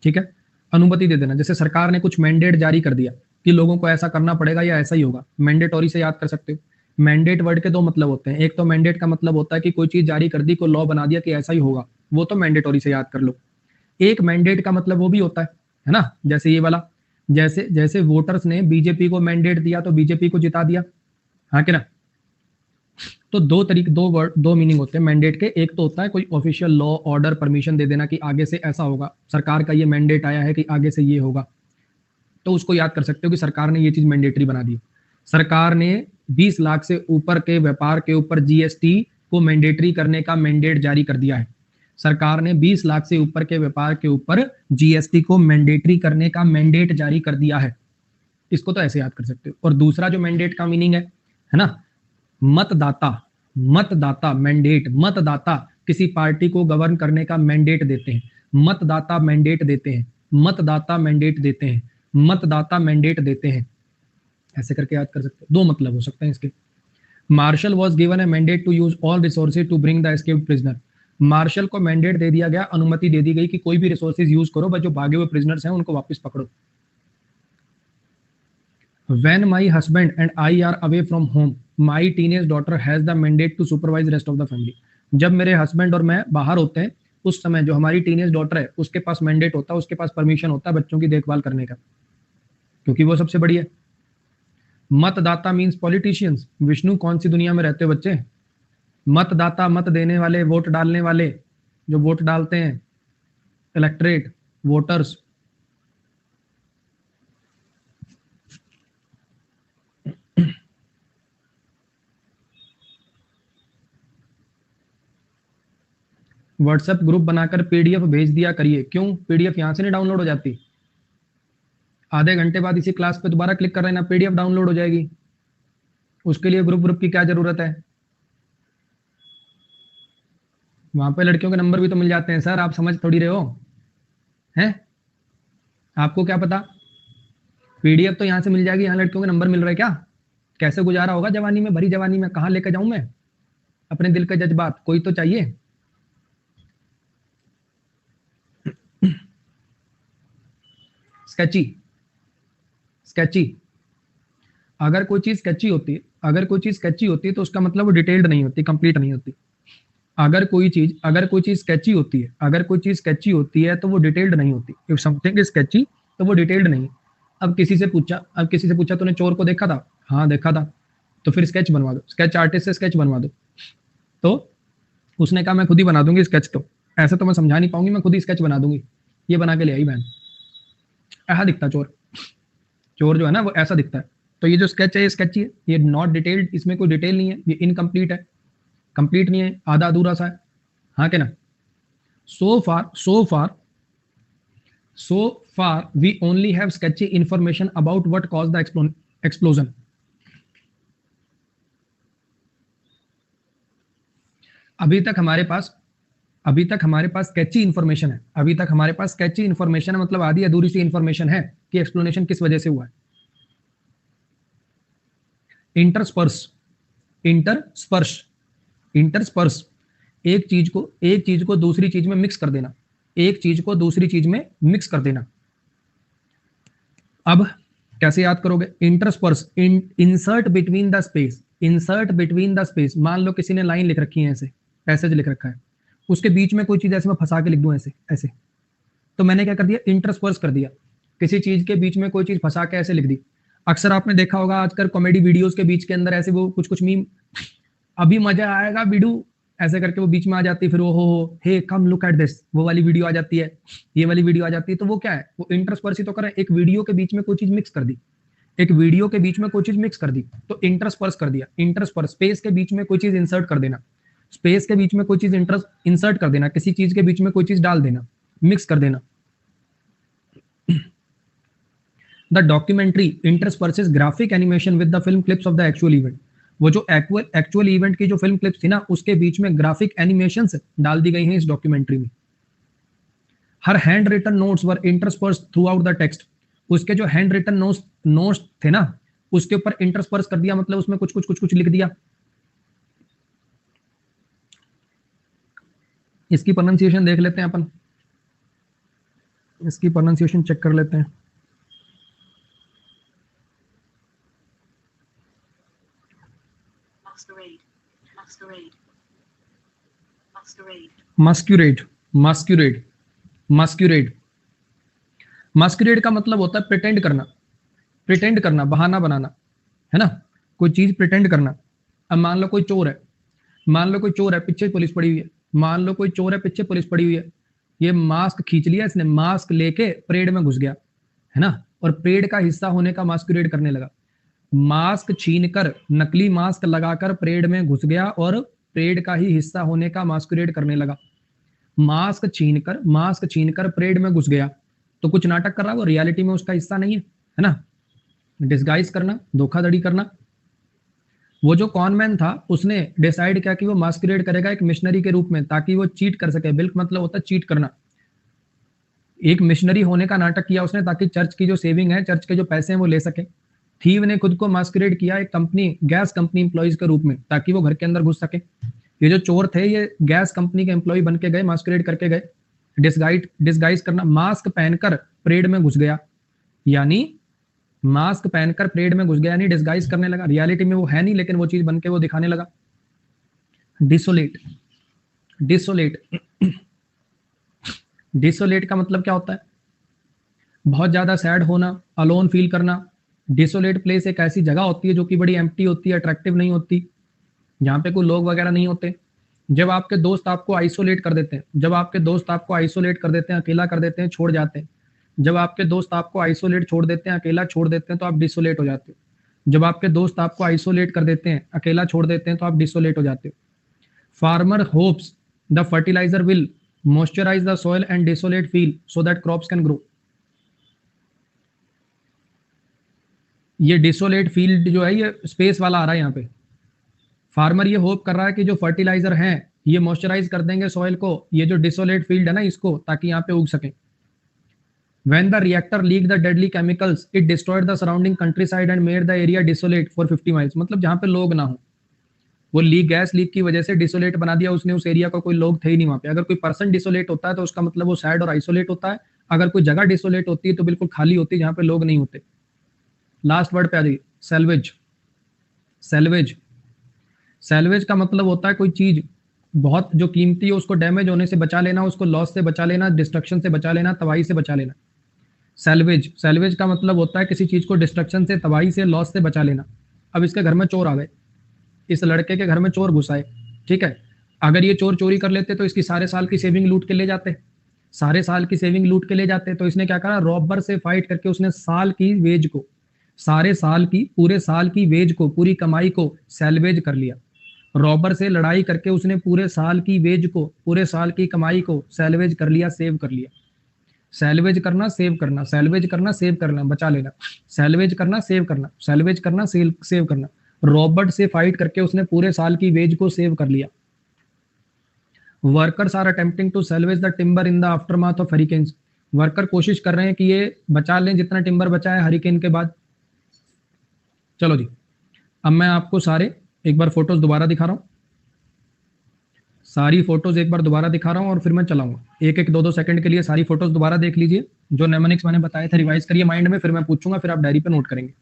ठीक है, अनुमति दे देना. जैसे सरकार ने कुछ मैंडेट जारी कर दिया कि लोगों को ऐसा करना पड़ेगा या ऐसा ही होगा. मैंडेटोरी से याद कर सकते हो. मैंडेट वर्ड के 2 मतलब होते हैं. एक तो मैंडेट का मतलब होता है कि कोई चीज जारी कर दी, कोई लॉ बना दिया कि ऐसा ही होगा, वो तो मैंडेटोरी से याद कर लो. एक मैंडेट का मतलब वो भी होता है ना, जैसे ये वाला, जैसे वोटर्स ने बीजेपी को मैंडेट दिया तो बीजेपी को जिता दिया, हाँ कि ना. तो 2 मीनिंग होते हैं मैंडेट के. एक तो होता है कोई ऑफिशियल लॉ, ऑर्डर, परमिशन दे देना कि आगे से ऐसा होगा, सरकार का ये मैंडेट आया है कि आगे से ये होगा, तो उसको याद कर सकते हो कि सरकार ने ये चीज मैंडेटरी बना दी. सरकार ने 20 लाख से ऊपर के व्यापार के ऊपर जीएसटी को मैंडेटरी करने का मैंडेट जारी कर दिया है. सरकार ने 20 लाख से ऊपर के व्यापार के ऊपर जीएसटी को मैंडेटरी करने का मैंडेट जारी कर दिया है. इसको तो ऐसे याद कर सकते हो. और दूसरा जो मैंडेट का मीनिंग है ना, मतदाता मैंडेट. मतदाता किसी पार्टी को गवर्न करने का मैंडेट देते हैं. मतदाता मैंडेट देते हैं. ऐसे करके याद कर सकते हो. 2 मतलब हो सकते हैं इसके. Marshal was given a mandate to use all resources to bring the escaped prisoner. Marshal को मैंडेट दे दिया गया, अनुमति दे दी गई कि कोई भी रिसोर्सेज यूज करो, बस जो भागे हुए प्रिजनर्स हैं उनको वापस पकड़ो. When my husband and I are away from home, my teenage daughter has the mandate to supervise rest of the family. जब मेरे हस्बैंड और मैं बाहर होते हैं उस समय जो हमारी टीनेज डॉटर है उसके पास मैंडेट होता है, उसके पास परमिशन होता है बच्चों की देखभाल करने का, क्योंकि वो सबसे बड़ी है. मतदाता मीन्स पॉलिटिशियंस. विष्णु कौन सी दुनिया में रहते हो बच्चे? मतदाता, मत देने वाले, वोट डालने वाले, जो वोट डालते हैं, इलेक्टरेट, वोटर्स. व्हाट्सएप ग्रुप बनाकर पीडीएफ भेज दिया करिए। क्यों? पीडीएफ यहाँ से नहीं डाउनलोड हो जाती? आधे घंटे बाद इसी क्लास पे दोबारा क्लिक कर रहे हैं ना, पीडीएफ डाउनलोड हो जाएगी। उसके लिए ग्रुप ग्रुप की क्या जरूरत है? वहां पे लड़कियों के नंबर भी तो मिल जाते हैं सर, आप समझ थोड़ी रहे हो हैं? आपको क्या पता? पीडीएफ तो यहाँ से मिल जाएगी, यहाँ लड़कियों के नंबर मिल रहे हैं क्या? कैसे गुजारा होगा जवानी में, भरी जवानी में? कहाँ लेकर जाऊं मैं अपने दिल के जज्बात? कोई तो चाहिए। Sketchy, sketchy. अगर कोई चीज स्केची होती है, अगर कोई चीज स्केची होती है तो उसका मतलब वो डिटेल्ड नहीं होती, कंप्लीट नहीं होती। अगर कोई चीज स्केची होती है, अगर कोई चीज स्केची होती है तो वो डिटेल्ड नहीं होती। इफ समथिंग इज स्केची तो वो डिटेल्ड नहीं। अब किसी से पूछा तूने चोर को देखा था? हाँ देखा था। तो फिर स्केच बनवा दो, स्केच आर्टिस्ट से स्केच बनवा दो। तो उसने कहा मैं खुद ही बना दूंगी स्केच। तो ऐसे तो मैं समझा नहीं पाऊंगी, मैं खुद ही स्केच बना दूंगी। ये बना के ले आई बहन। ऐसा दिखता चोर, चोर जो है ना वो ऐसा दिखता है। तो ये जो स्केच है ये स्केची है, ये नॉट डिटेल्ड, इसमें कोई डिटेल नहीं है, ये इनकम्प्लीट है, कंप्लीट नहीं है, आधा अधूरा सा है। हाँ के ना? so far we only have sketchy information about what caused the explosion. अभी तक हमारे पास स्केची इंफॉर्मेशन है, अभी तक हमारे पास स्केची इंफॉर्मेशन है, मतलब आधी अधूरी सी इंफॉर्मेशन है कि एक्सप्लेनेशन किस वजह से हुआ है। इंटरस्पर्स, एक चीज को दूसरी चीज में मिक्स कर देना, एक चीज को दूसरी चीज में मिक्स कर देना। अब कैसे याद करोगे? Intersperse, insert between the space, insert between the space. मान लो किसी ने लाइन लिख रखी है, ऐसे पैसेज लिख रखा है, उसके बीच में कोई चीज ऐसे मैं फंसा के लिख दूं ऐसे ऐसे, तो मैंने क्या कर दिया? इंटरस्पर्स कर दिया। किसी चीज के बीच में कोई चीज फंसा के ऐसे लिख दी। अक्सर आपने देखा होगा आजकल कॉमेडी वीडियोस के बीच के अंदर ऐसे वो कुछ मीम, अभी मजा आएगा बिडू, ऐसे करके वो बीच में आ जाती है, फिर वो हो हे कम लुक एट दिस, वो वाली वीडियो आ जाती है, ये वाली वीडियो आ जाती है। तो वो क्या है? वो इंटरस्पर्स ही तो कर रहे हैं। एक वीडियो के बीच में कोई चीज मिक्स कर दी, एक वीडियो के बीच में कोई चीज मिक्स कर दी, तो इंटरस्पर्स कर दिया। इंटरस्पर्स, स्पेस के बीच में कोई चीज इंसर्ट कर देना, स्पेस के बीच में कोई चीज इंसर्ट कर देना, किसी चीज के बीच में कोई चीज डाल देना, मिक्स कर देना। The documentary intersperses graphic animation with the film clips of the actual event. वो जो एक्चुअल इवेंट की जो फिल्म क्लिप्स थी ना, उसके बीच में ग्राफिक एनिमेशंस डाल दी गई हैं इस डॉक्यूमेंट्री में। Her handwritten notes were intersperse throughout the text. उसके जो हैंड रिटन नोट्स थे ना, उसके ऊपर इंटरस्पर्स कर दिया, मतलब उसमें कुछ लिख दिया। इसकी प्रोनाउंसिएशन देख लेते हैं अपन, इसकी प्रोनाउंसिएशन चेक कर लेते हैं। मस्क्यूरेड, मस्क्यूरेड, मस्क्यूरेड। मस्क्यूरेड का मतलब होता है प्रिटेंड करना, प्रिटेंड करना, बहाना बनाना, है ना? कोई चीज प्रिटेंड करना। अब मान लो कोई चोर है, मान लो कोई चोर है, पीछे पुलिस पड़ी हुई है, मान लो कोई चोर है, पीछे पुलिस पड़ी हुई है, ये मास्क खींच लिया इसने, मास्क लेके परेड में घुस गया, है ना? और परेड का हिस्सा होने का मास्क्यूरेड करने लगा। मास्क छीनकर, नकली मास्क लगाकर परेड में घुस गया और परेड का ही हिस्सा होने का मास्क्यूरेड करने लगा। मास्क छीनकर परेड में घुस गया, तो कुछ नाटक कर रहा है, वो रियलिटी में उसका हिस्सा नहीं है ना? डिस्गाइज करना, धोखाधड़ी करना। वो जो कॉनमैन था उसने डिसाइड किया कि वो मास्कुरेड करेगा एक मिशनरी के रूप में, ताकि वो चीट कर सके। बिल्क मतलब होता है चीट करना। एक मिशनरी होने का नाटक किया उसने, ताकि चर्च की जो सेविंग है, चर्च के जो पैसे हैं वो ले सके। थीव ने खुद को मास्कुरेड किया एक गैस कंपनी एम्प्लॉइज के रूप में, ताकि वो घर के अंदर घुस सके। ये जो चोर थे ये गैस कंपनी के एम्प्लॉय बन के गए, मास्कुरेड करके गए। डिस्गाइज करना, मास्क पहनकर परेड में घुस गया, यानी मास्क पहनकर परेड में घुस गया, यानी डिस्गाइज करने लगा। रियलिटी में वो है नहीं, लेकिन वो चीज बन के वो दिखाने लगा। डिसोलेट, डिसोलेट, डिसोलेट का मतलब क्या होता है? बहुत ज्यादा सैड होना, अलोन फील करना। डिसोलेट प्लेस एक ऐसी जगह होती है जो कि बड़ी एम्प्टी होती है, अट्रैक्टिव नहीं होती, जहाँ पे कोई लोग वगैरह नहीं होते। जब आपके दोस्त आपको आइसोलेट कर देते हैं, जब आपके दोस्त आपको आइसोलेट कर देते हैं, अकेला कर देते हैं, छोड़ जाते हैं, जब आपके दोस्त आपको आइसोलेट छोड़ देते हैं, अकेला छोड़ देते हैं, तो आप डिसोलेट हो जाते हो। जब आपके दोस्त आपको आइसोलेट कर देते हैं, अकेला छोड़ देते हैं, तो आप डिसोलेट हो जाते हो। Farmer hopes the fertiliser will moisturise the soil and desolate field so that crops can grow. ये डिसोलेट फील्ड जो है ये स्पेस वाला आ रहा है यहाँ पे। फार्मर ये होप कर रहा है कि जो फर्टिलाइजर है ये मॉइस्चराइज कर देंगे सॉइल को, ये जो डिसोलेट फील्ड है ना इसको, ताकि यहाँ पे उग सके। When the reactor leaked the deadly chemicals, it destroyed the surrounding countryside and made the area desolate for 50 miles। मतलब जहाँ पे लोग ना हो, वो गैस लीक की वजह से डिसोलेट बना दिया उसने उस एरिया को, कोई लोग थे ही नहीं वहां पे। अगर कोई पर्सन डिसोलेट होता है तो उसका मतलब वो सैड और आइसोलेट होता है। अगर कोई जगह डिसोलेट होती है तो बिल्कुल खाली होती है, जहाँ पे लोग नहीं होते। लास्ट वर्ड पे आ जाइए, सेल्वेज। सेल्वेज, सेल्वेज का मतलब होता है कोई चीज बहुत जो कीमती है उसको डैमेज होने से बचा लेना, उसको लॉस से बचा लेना, डिस्ट्रक्शन से बचा लेना, तबाही से बचा लेना। सेल्वेज, सेल्वेज का मतलब होता है किसी चीज को डिस्ट्रक्शन से, तबाही से, लॉस से बचा लेना। अब इसके घर में चोर आ गए, इस लड़के के घर में चोर घुस आए, ठीक है। अगर ये चोर चोरी कर लेते तो इसकी सारे साल की सेविंग लूट के ले जाते, सारे साल की सेविंग लूट के ले जाते। तो इसने क्या करा, रॉबर से फाइट करके उसने साल की वेज को, सारे साल की, पूरे साल की वेज को, पूरी कमाई को सेल्वेज कर लिया। रॉबर से लड़ाई करके उसने पूरे साल की वेज को, पूरे साल की कमाई को सेल्वेज कर लिया, सेव कर लिया। सैल्वेज करना, सेव करना, सैल्वेज करना, सेव करना, बचा लेना, सैल्वेज करना, सेव करना, सैल्वेज करना, सेव करना। रॉबर्ट से फाइट करके उसने पूरे साल की वेज को सेव कर लिया। Workers are attempting to salvage the timber in the aftermath of hurricanes. Worker कोशिश कर रहे हैं कि ये बचा लें जितना टिम्बर बचा है हरिकेन के बाद। चलो जी, अब मैं आपको सारे एक बार फोटोज दोबारा दिखा रहा हूं, सारी फोटोज एक बार दोबारा दिखा रहा हूं और फिर मैं चलाऊंगा। एक एक दो दो सेकंड के लिए सारी फोटोज दोबारा देख लीजिए। जो नेमोनिक्स मैंने बताए थे रिवाइज करिए माइंड में, फिर मैं पूछूंगा, फिर आप डायरी पे नोट करेंगे।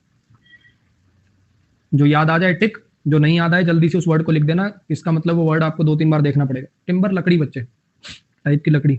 जो याद आ जाए टिक, जो नहीं याद आए जल्दी से उस वर्ड को लिख देना। इसका मतलब वो वर्ड आपको 2-3 बार देखना पड़ेगा। टिम्बर लकड़ी बच्चे, टाइप की लकड़ी।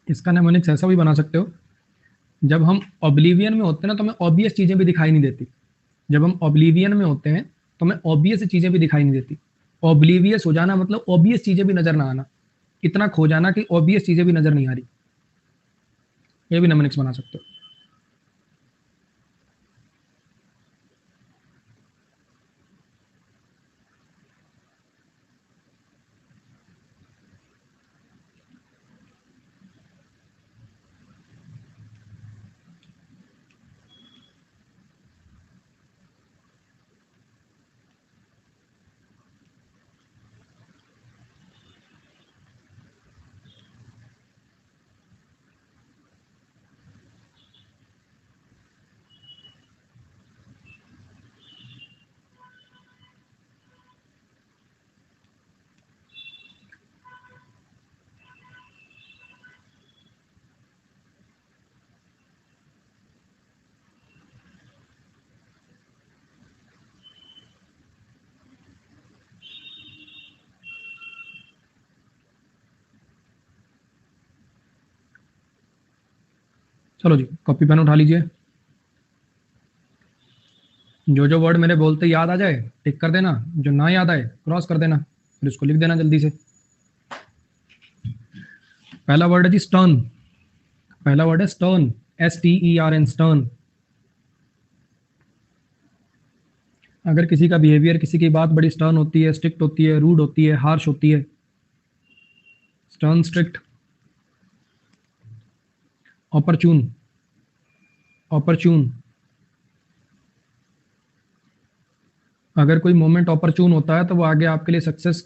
इसका नेमोनिक्स ऐसा भी बना सकते हो, जब हम ऑब्लिवियन में होते हैं ना तो हमें ऑब्वियस चीजें भी दिखाई नहीं देती। जब हम ऑब्लिवियन में होते हैं तो हमें ऑब्वियस चीजें भी दिखाई नहीं देती। ऑब्लिवियस हो जाना मतलब ऑब्वियस चीजें भी नजर ना आना, इतना खो जाना कि ऑब्वियस चीजें भी नजर नहीं आ रही। ये भी नेमोनिक्स बना सकते हो। चलो जी, कॉपी पेन उठा लीजिए। जो वर्ड मेरे बोलते याद आ जाए टिक कर देना, जो ना याद आए क्रॉस कर देना, फिर उसको लिख देना जल्दी से। पहला वर्ड है जी स्टर्न। पहला वर्ड है स्टर्न, STERN, स्टर्न। अगर किसी का बिहेवियर, किसी की बात बड़ी स्टर्न होती है, स्ट्रिक्ट होती है, रूड होती है, हार्श होती है, स्टर्न, स्ट्रिक्ट। ऑपर्चून, ऑपर्चून। अगर कोई मोमेंट ऑपर्चून होता है तो वो आगे आपके लिए सक्सेस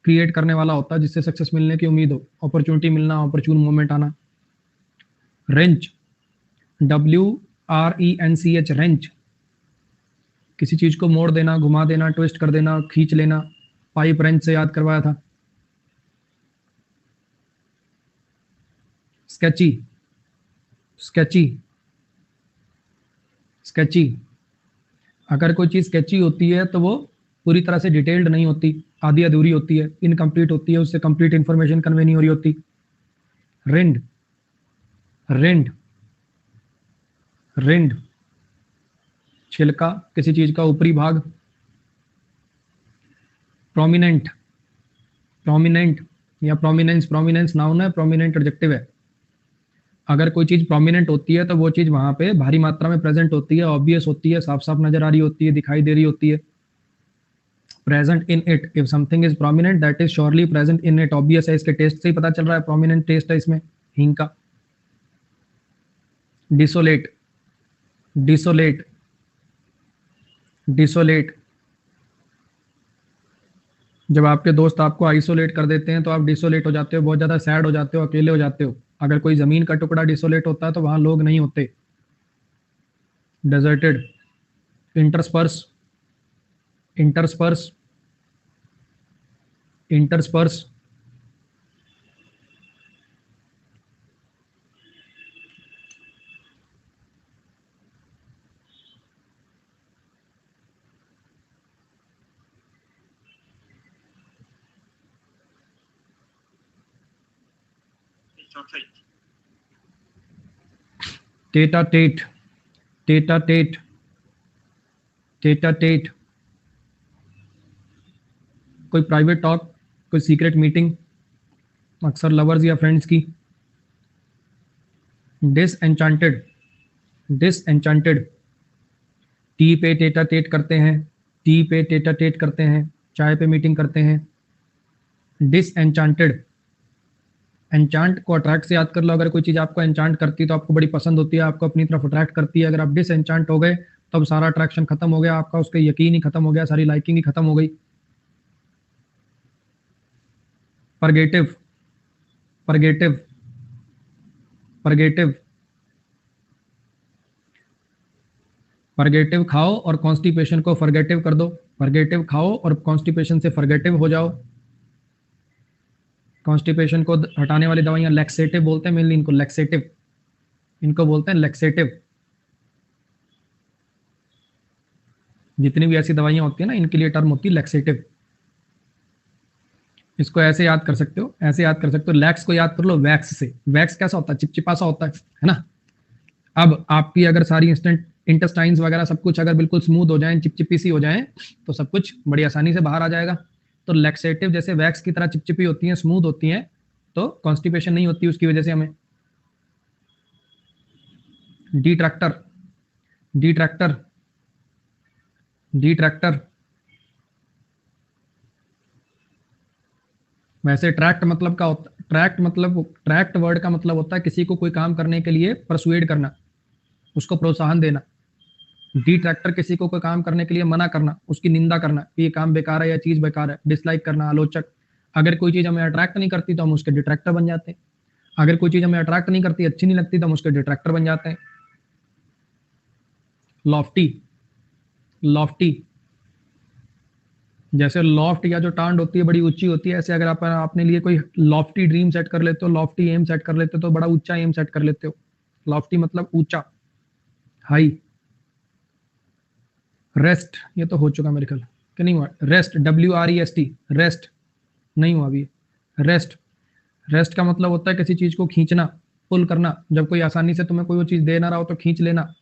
क्रिएट करने वाला होता है, जिससे सक्सेस मिलने की उम्मीद हो, अपॉर्चुनिटी मिलना, ऑपर्चून मोमेंट आना। Wrench, WRENCH, wrench. किसी चीज को मोड़ देना, घुमा देना, ट्विस्ट कर देना, खींच लेना। पाइप रेंच से याद करवाया था। Sketchy, sketchy, sketchy. अगर कोई चीज स्केची होती है तो वो पूरी तरह से डिटेल्ड नहीं होती, आधी अधूरी होती है, इनकम्प्लीट होती है, उससे कंप्लीट इंफॉर्मेशन कन्वे नहीं हो रही होती। Rind, rind, rind. छिलका, किसी चीज का ऊपरी भाग। प्रोमिनेंट, प्रोमिनेंट या प्रोमिनेंस, प्रोमिनेंस नाउन है, प्रोमिनेंट एडजेक्टिव है। अगर कोई चीज प्रोमिनेंट होती है तो वो चीज वहां पे भारी मात्रा में प्रेजेंट होती है, ऑब्वियस होती है, साफ साफ नजर आ रही होती है, दिखाई दे रही होती है। Present in it, if something is prominent that is surely present in it. Obvious है, इसके टेस्ट से ही पता चल रहा है, प्रोमिनेंट टेस्ट है इसमें हींग का। Desolate, desolate, desolate. जब आपके दोस्त आपको आइसोलेट कर देते हैं तो आप डिसोलेट हो जाते हो, बहुत ज्यादा सैड हो जाते हो, अकेले हो जाते हो। अगर कोई जमीन का टुकड़ा डिसोलेट होता है तो वहां लोग नहीं होते। Deserted, intersperse, intersperse, intersperse. Tete-a-tete, tete-a-tete, tete-a-tete. कोई प्राइवेट टॉक, कोई सीक्रेट मीटिंग, अक्सर लवर्स या फ्रेंड्स की। डिसएंचांटेड, डिसएंचांटेड। टी पे टेटा टेट करते हैं, टी पे टेटा टेट करते हैं, चाय पे मीटिंग करते हैं। डिसएंचांटेड। एंचांट को अट्रैक्ट से याद कर लो। अगर कोई चीज आपको एंचांट करती है तो आपको बड़ी पसंद होती है, आपको अपनी तरफ अट्रैक्ट करती है। अगर आप डिसएंचांट हो गए तो अब सारा अट्रैक्शन खत्म हो गया, आपका उसका यकीन ही खत्म हो गया, सारी लाइकिंग ही खत्म हो गई। Purgative, purgative, purgative. परगेटिव खाओ और कॉन्स्टिपेशन को फॉरगेटिव कर दो। परगेटिव खाओ और कॉन्स्टिपेशन से फॉरगेटिव हो जाओ। कॉन्स्टिपेशन को हटाने वाली दवाइयां लैक्सेटिव बोलते हैं, मेनली इनको लैक्सेटिव, इनको बोलते हैं लैक्सेटिव। जितनी भी ऐसी दवाइयां होती है ना, इनके लिए टर्म होती है लैक्सेटिव। इसको ऐसे याद कर सकते हो, ऐसे याद कर सकते हो। लैक्स को याद कर लो वैक्स से। वैक्स कैसा होता है? चिपचिपा सा होता है ना। अब आपकी अगर सारी इंटेस्टाइन्स वगैरह सब कुछ अगर बिल्कुल स्मूथ हो जाए, चिपचिपी सी हो जाए, तो सब कुछ बड़ी आसानी से बाहर आ जाएगा। तो लैक्सेटिव जैसे वैक्स की तरह चिपचिपी होती हैं, स्मूथ होती हैं, तो कॉन्स्टिपेशन नहीं होती उसकी वजह से हमें। डिट्रैक्टर, डिट्रैक्टर, डिट्रैक्टर। वैसे ट्रैक्ट मतलब का होता, ट्रैक्ट मतलब, ट्रैक्ट वर्ड का मतलब होता है किसी को कोई काम करने के लिए परसुएड करना, उसको प्रोत्साहन देना। डिट्रैक्टर किसी को कोई काम करने के लिए मना करना, उसकी निंदा करना कि ये काम बेकार है या चीज बेकार है, डिसलाइक करना, आलोचक। अगर कोई चीज हमें अट्रैक्ट नहीं करती तो हम उसके डिट्रैक्टर बन जाते हैं। अगर कोई चीज हमें अट्रैक्ट नहीं करती, अच्छी नहीं लगती, तो हम उसके डिट्रैक्टर बन जाते हैं। Lofty, Lofty. जैसे लॉफ्ट या जो टांड होती है बड़ी ऊंची होती है, ऐसे अगर आप अपने लिए कोई लॉफ्टी ड्रीम सेट कर लेते हो, लॉफ्टी एम सेट कर लेते हो, तो बड़ा ऊंचा एम सेट कर लेते हो। लॉफ्टी मतलब ऊंचा, हाई। रेस्ट, ये तो हो चुका मेरे ख्याल कि नहीं हुआ। रेस्ट, WREST, रेस्ट नहीं हुआ अभी। रेस्ट, रेस्ट का मतलब होता है किसी चीज को खींचना, पुल करना, जब कोई आसानी से तुम्हें कोई वो चीज दे ना रहा हो तो खींच लेना।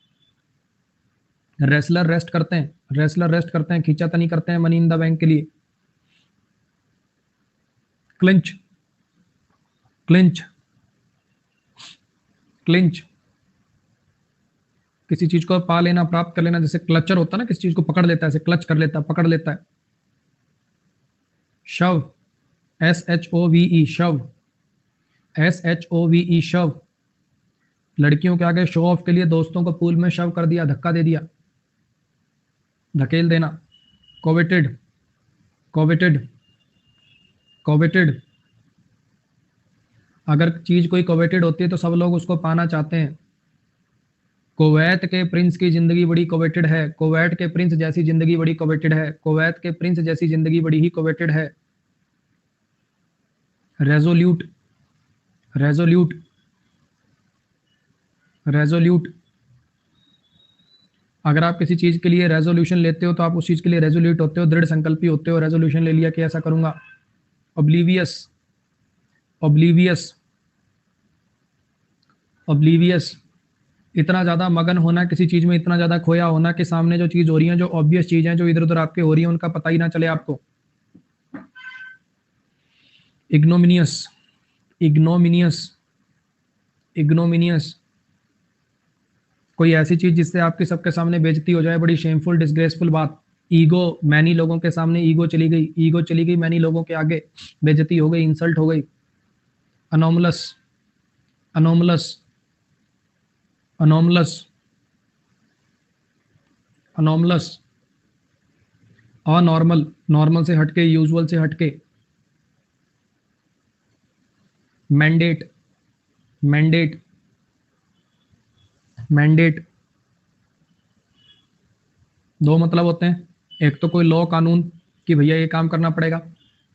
रेसलर रेस्ट करते हैं, रेसलर रेस्ट करते हैं, खींचातानी करते हैं मनी इन द बैंक के लिए। क्लिंच, क्लिंच, क्लिंच, किसी चीज को पा लेना, प्राप्त कर लेना। जैसे क्लचर होता है ना, किसी चीज को पकड़ लेता है, ऐसे क्लच कर लेता है, पकड़ लेता है। शव, SHOVE, शव, SHOVE, शव। लड़कियों के आगे शो ऑफ के लिए दोस्तों को पूल में शव कर दिया, धक्का दे दिया, धकेल देना। Coveted, coveted, coveted. अगर चीज कोई कोवेटेड होती है तो सब लोग उसको पाना चाहते हैं। कुवैत के प्रिंस की जिंदगी बड़ी कोवेटेड है, कुवैत के प्रिंस जैसी जिंदगी बड़ी कोवेटेड है, कुवैत के प्रिंस जैसी जिंदगी बड़ी ही कोवेटेड है। Resolute, resolute, resolute. अगर आप किसी चीज के लिए रेजोल्यूशन लेते हो तो आप उस चीज के लिए रेजोल्यूट होते हो, दृढ़ संकल्पी होते हो। रेजोल्यूशन ले लिया कि ऐसा करूंगा। Oblivious, oblivious, oblivious. इतना ज्यादा मगन होना किसी चीज में, इतना ज्यादा खोया होना कि सामने जो चीज हो रही है, जो ऑब्वियस चीज है, जो इधर उधर आपके हो रही है, उनका पता ही ना चले आपको। इग्नोमिनियस, इग्नोमिनियस, इग्नोमिनियस। कोई ऐसी चीज जिससे आपकी सबके सामने बेइज्जती हो जाए, बड़ी शेमफुल, डिसग्रेसफुल बात। ईगो, मैनी लोगों के सामने ईगो चली गई, ईगो चली गई मैनी लोगों के आगे, बेइज्जती हो गई, इंसल्ट हो गई। Anomalous, anomalous, anomalous, anomalous. Abnormal, normal से हटके, यूजुअल से हटके। Mandate, mandate, mandate. दो मतलब होते हैं, एक तो कोई लॉ कानून कि भैया ये काम करना पड़ेगा,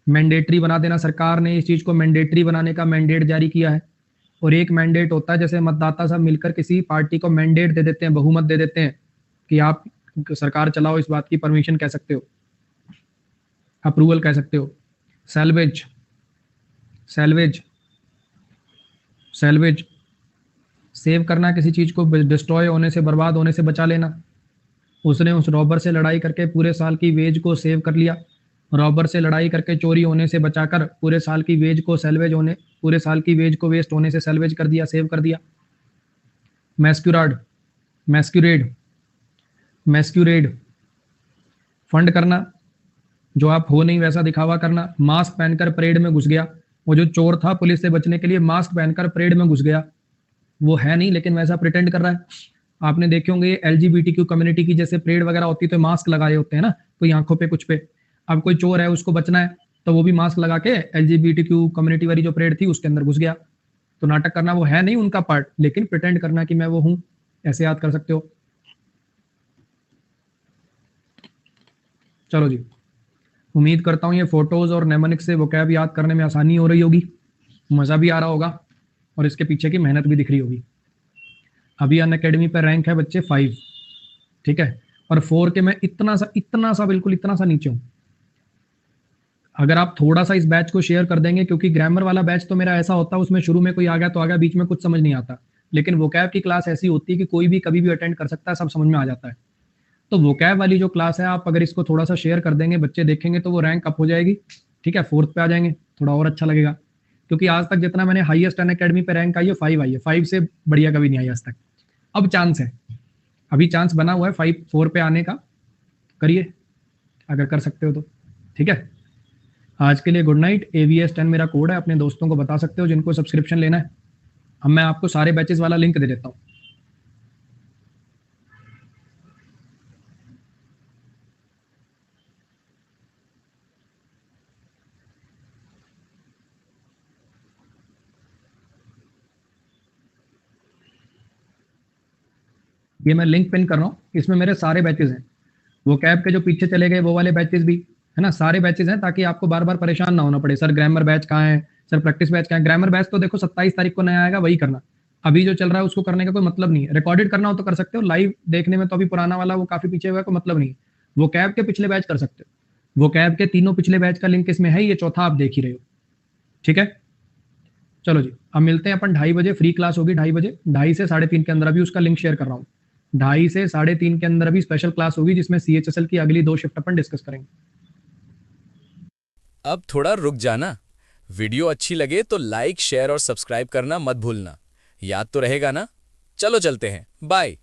मैंडेटरी बना देना, सरकार ने इस चीज को मैंडेटरी बनाने का मैंडेट जारी किया है। और एक मैंडेट होता है जैसे मतदाता सब मिलकर किसी पार्टी को मैंडेट दे देते हैं, बहुमत दे देते हैं कि आप सरकार चलाओ, इस बात की परमिशन कह सकते हो, अप्रूवल कह सकते हो। Salvage, salvage, salvage. सेव करना, किसी चीज को डिस्ट्रॉय होने से, बर्बाद होने से बचा लेना। उसने उस रॉबर से लड़ाई करके पूरे साल की वेज को सेव कर लिया, रॉबर से लड़ाई करके चोरी होने से बचाकर पूरे साल की वेज को सैल्वेज होने, पूरे साल की वेज को वेस्ट होने से सैल्वेज कर दिया, सेव कर दिया। मैस्क्यूराड, मैस्क्यूरेड, मैस्क्यूरेड। फंड करना, जो आप हो नहीं वैसा दिखावा करना। मास्क पहनकर परेड में घुस गया, वो जो चोर था पुलिस से बचने के लिए मास्क पहनकर परेड में घुस गया, वो है नहीं लेकिन वैसा प्रिटेंड कर रहा है। आपने देखे होंगे LGBTQ कम्युनिटी की जैसे परेड वगैरह होती है तो मास्क लगाए होते हैं ना, कोई आंखों पे कुछ पे। अब कोई चोर है, उसको बचना है, तो वो भी मास्क लगा के LGBTQ कम्युनिटी वाली जो परेड थी उसके अंदर घुस गया। तो नाटक करना वो है नहीं उनका पार्ट, लेकिन प्रिटेंड करना कि मैं वो हूं, ऐसे याद कर सकते हो। चलो जी, उम्मीद करता हूँ ये फोटोज और नेमोनिक से वोकैब याद करने में आसानी हो रही होगी, मजा भी आ रहा होगा और इसके पीछे की मेहनत भी दिख रही होगी। अभी अनअकैडमी पे रैंक है बच्चे 5, ठीक है, और 4 के मैं इतना सा बिल्कुल इतना सा नीचे हूं। अगर आप थोड़ा सा इस बैच को शेयर कर देंगे, क्योंकि ग्रामर वाला बैच तो मेरा ऐसा होता है, उसमें शुरू में कोई आ गया तो आ गया, बीच में कुछ समझ नहीं आता, लेकिन वोकैब की क्लास ऐसी होती है कि कोई भी कभी भी अटेंड कर सकता है, सब समझ में आ जाता है। तो वोकैब वाली जो क्लास है, आप अगर इसको थोड़ा सा शेयर कर देंगे, बच्चे देखेंगे तो वो रैंक अप हो जाएगी, ठीक है, 4th पे आ जाएंगे, थोड़ा और अच्छा लगेगा। क्योंकि आज तक जितना मैंने हाईएस्ट अनअकैडमी पे रैंक आई है 5 आई है, 5 से बढ़िया कभी नहीं आई आज तक। अब चांस है, अभी चांस बना हुआ है 4 पे आने का, करिए अगर कर सकते हो तो, ठीक है। आज के लिए गुड नाइट। AVS 10 मेरा कोड है, अपने दोस्तों को बता सकते हो जिनको सब्सक्रिप्शन लेना है। अब मैं आपको सारे बैचेस वाला लिंक दे देता हूँ। ये मैं लिंक पिन कर रहा हूँ, इसमें मेरे सारे बैचेस हैं। वो कैब के जो पीछे चले गए वो वाले बैचेस भी है ना, सारे बैचेस हैं, ताकि आपको बार बार परेशान ना होना पड़े, सर ग्रामर बैच कहाँ है, सर प्रैक्टिस बैच कहाँ है। ग्रामर बैच तो देखो 27 तारीख को नया आएगा, वही करना। अभी जो चल रहा है उसको करने का कोई मतलब नहीं है। रिकॉर्डेड करना हो तो कर सकते हो, लाइव देखने में तो अभी पुराना वाला वो काफी पीछे हुआ है, कोई मतलब नहीं है। वो कैब के पिछले बैच कर सकते हो, वो कैब के तीनों पिछले बैच का लिंक इसमें है, ये चौथा आप देख ही रहे हो, ठीक है। चलो जी, अब मिलते हैं अपन 2:30 बजे। फ्री क्लास होगी 2:30 बजे, 2:30 से 3:30 के अंदर। अभी उसका लिंक शेयर कर रहा हूँ। 2:30 से 3:30 के अंदर अभी स्पेशल क्लास होगी जिसमें CHSL की अगली 2 शिफ्ट अपन डिस्कस करेंगे। अब थोड़ा रुक जाना। वीडियो अच्छी लगे तो लाइक, शेयर और सब्सक्राइब करना मत भूलना। याद तो रहेगा ना? चलो चलते हैं, बाय।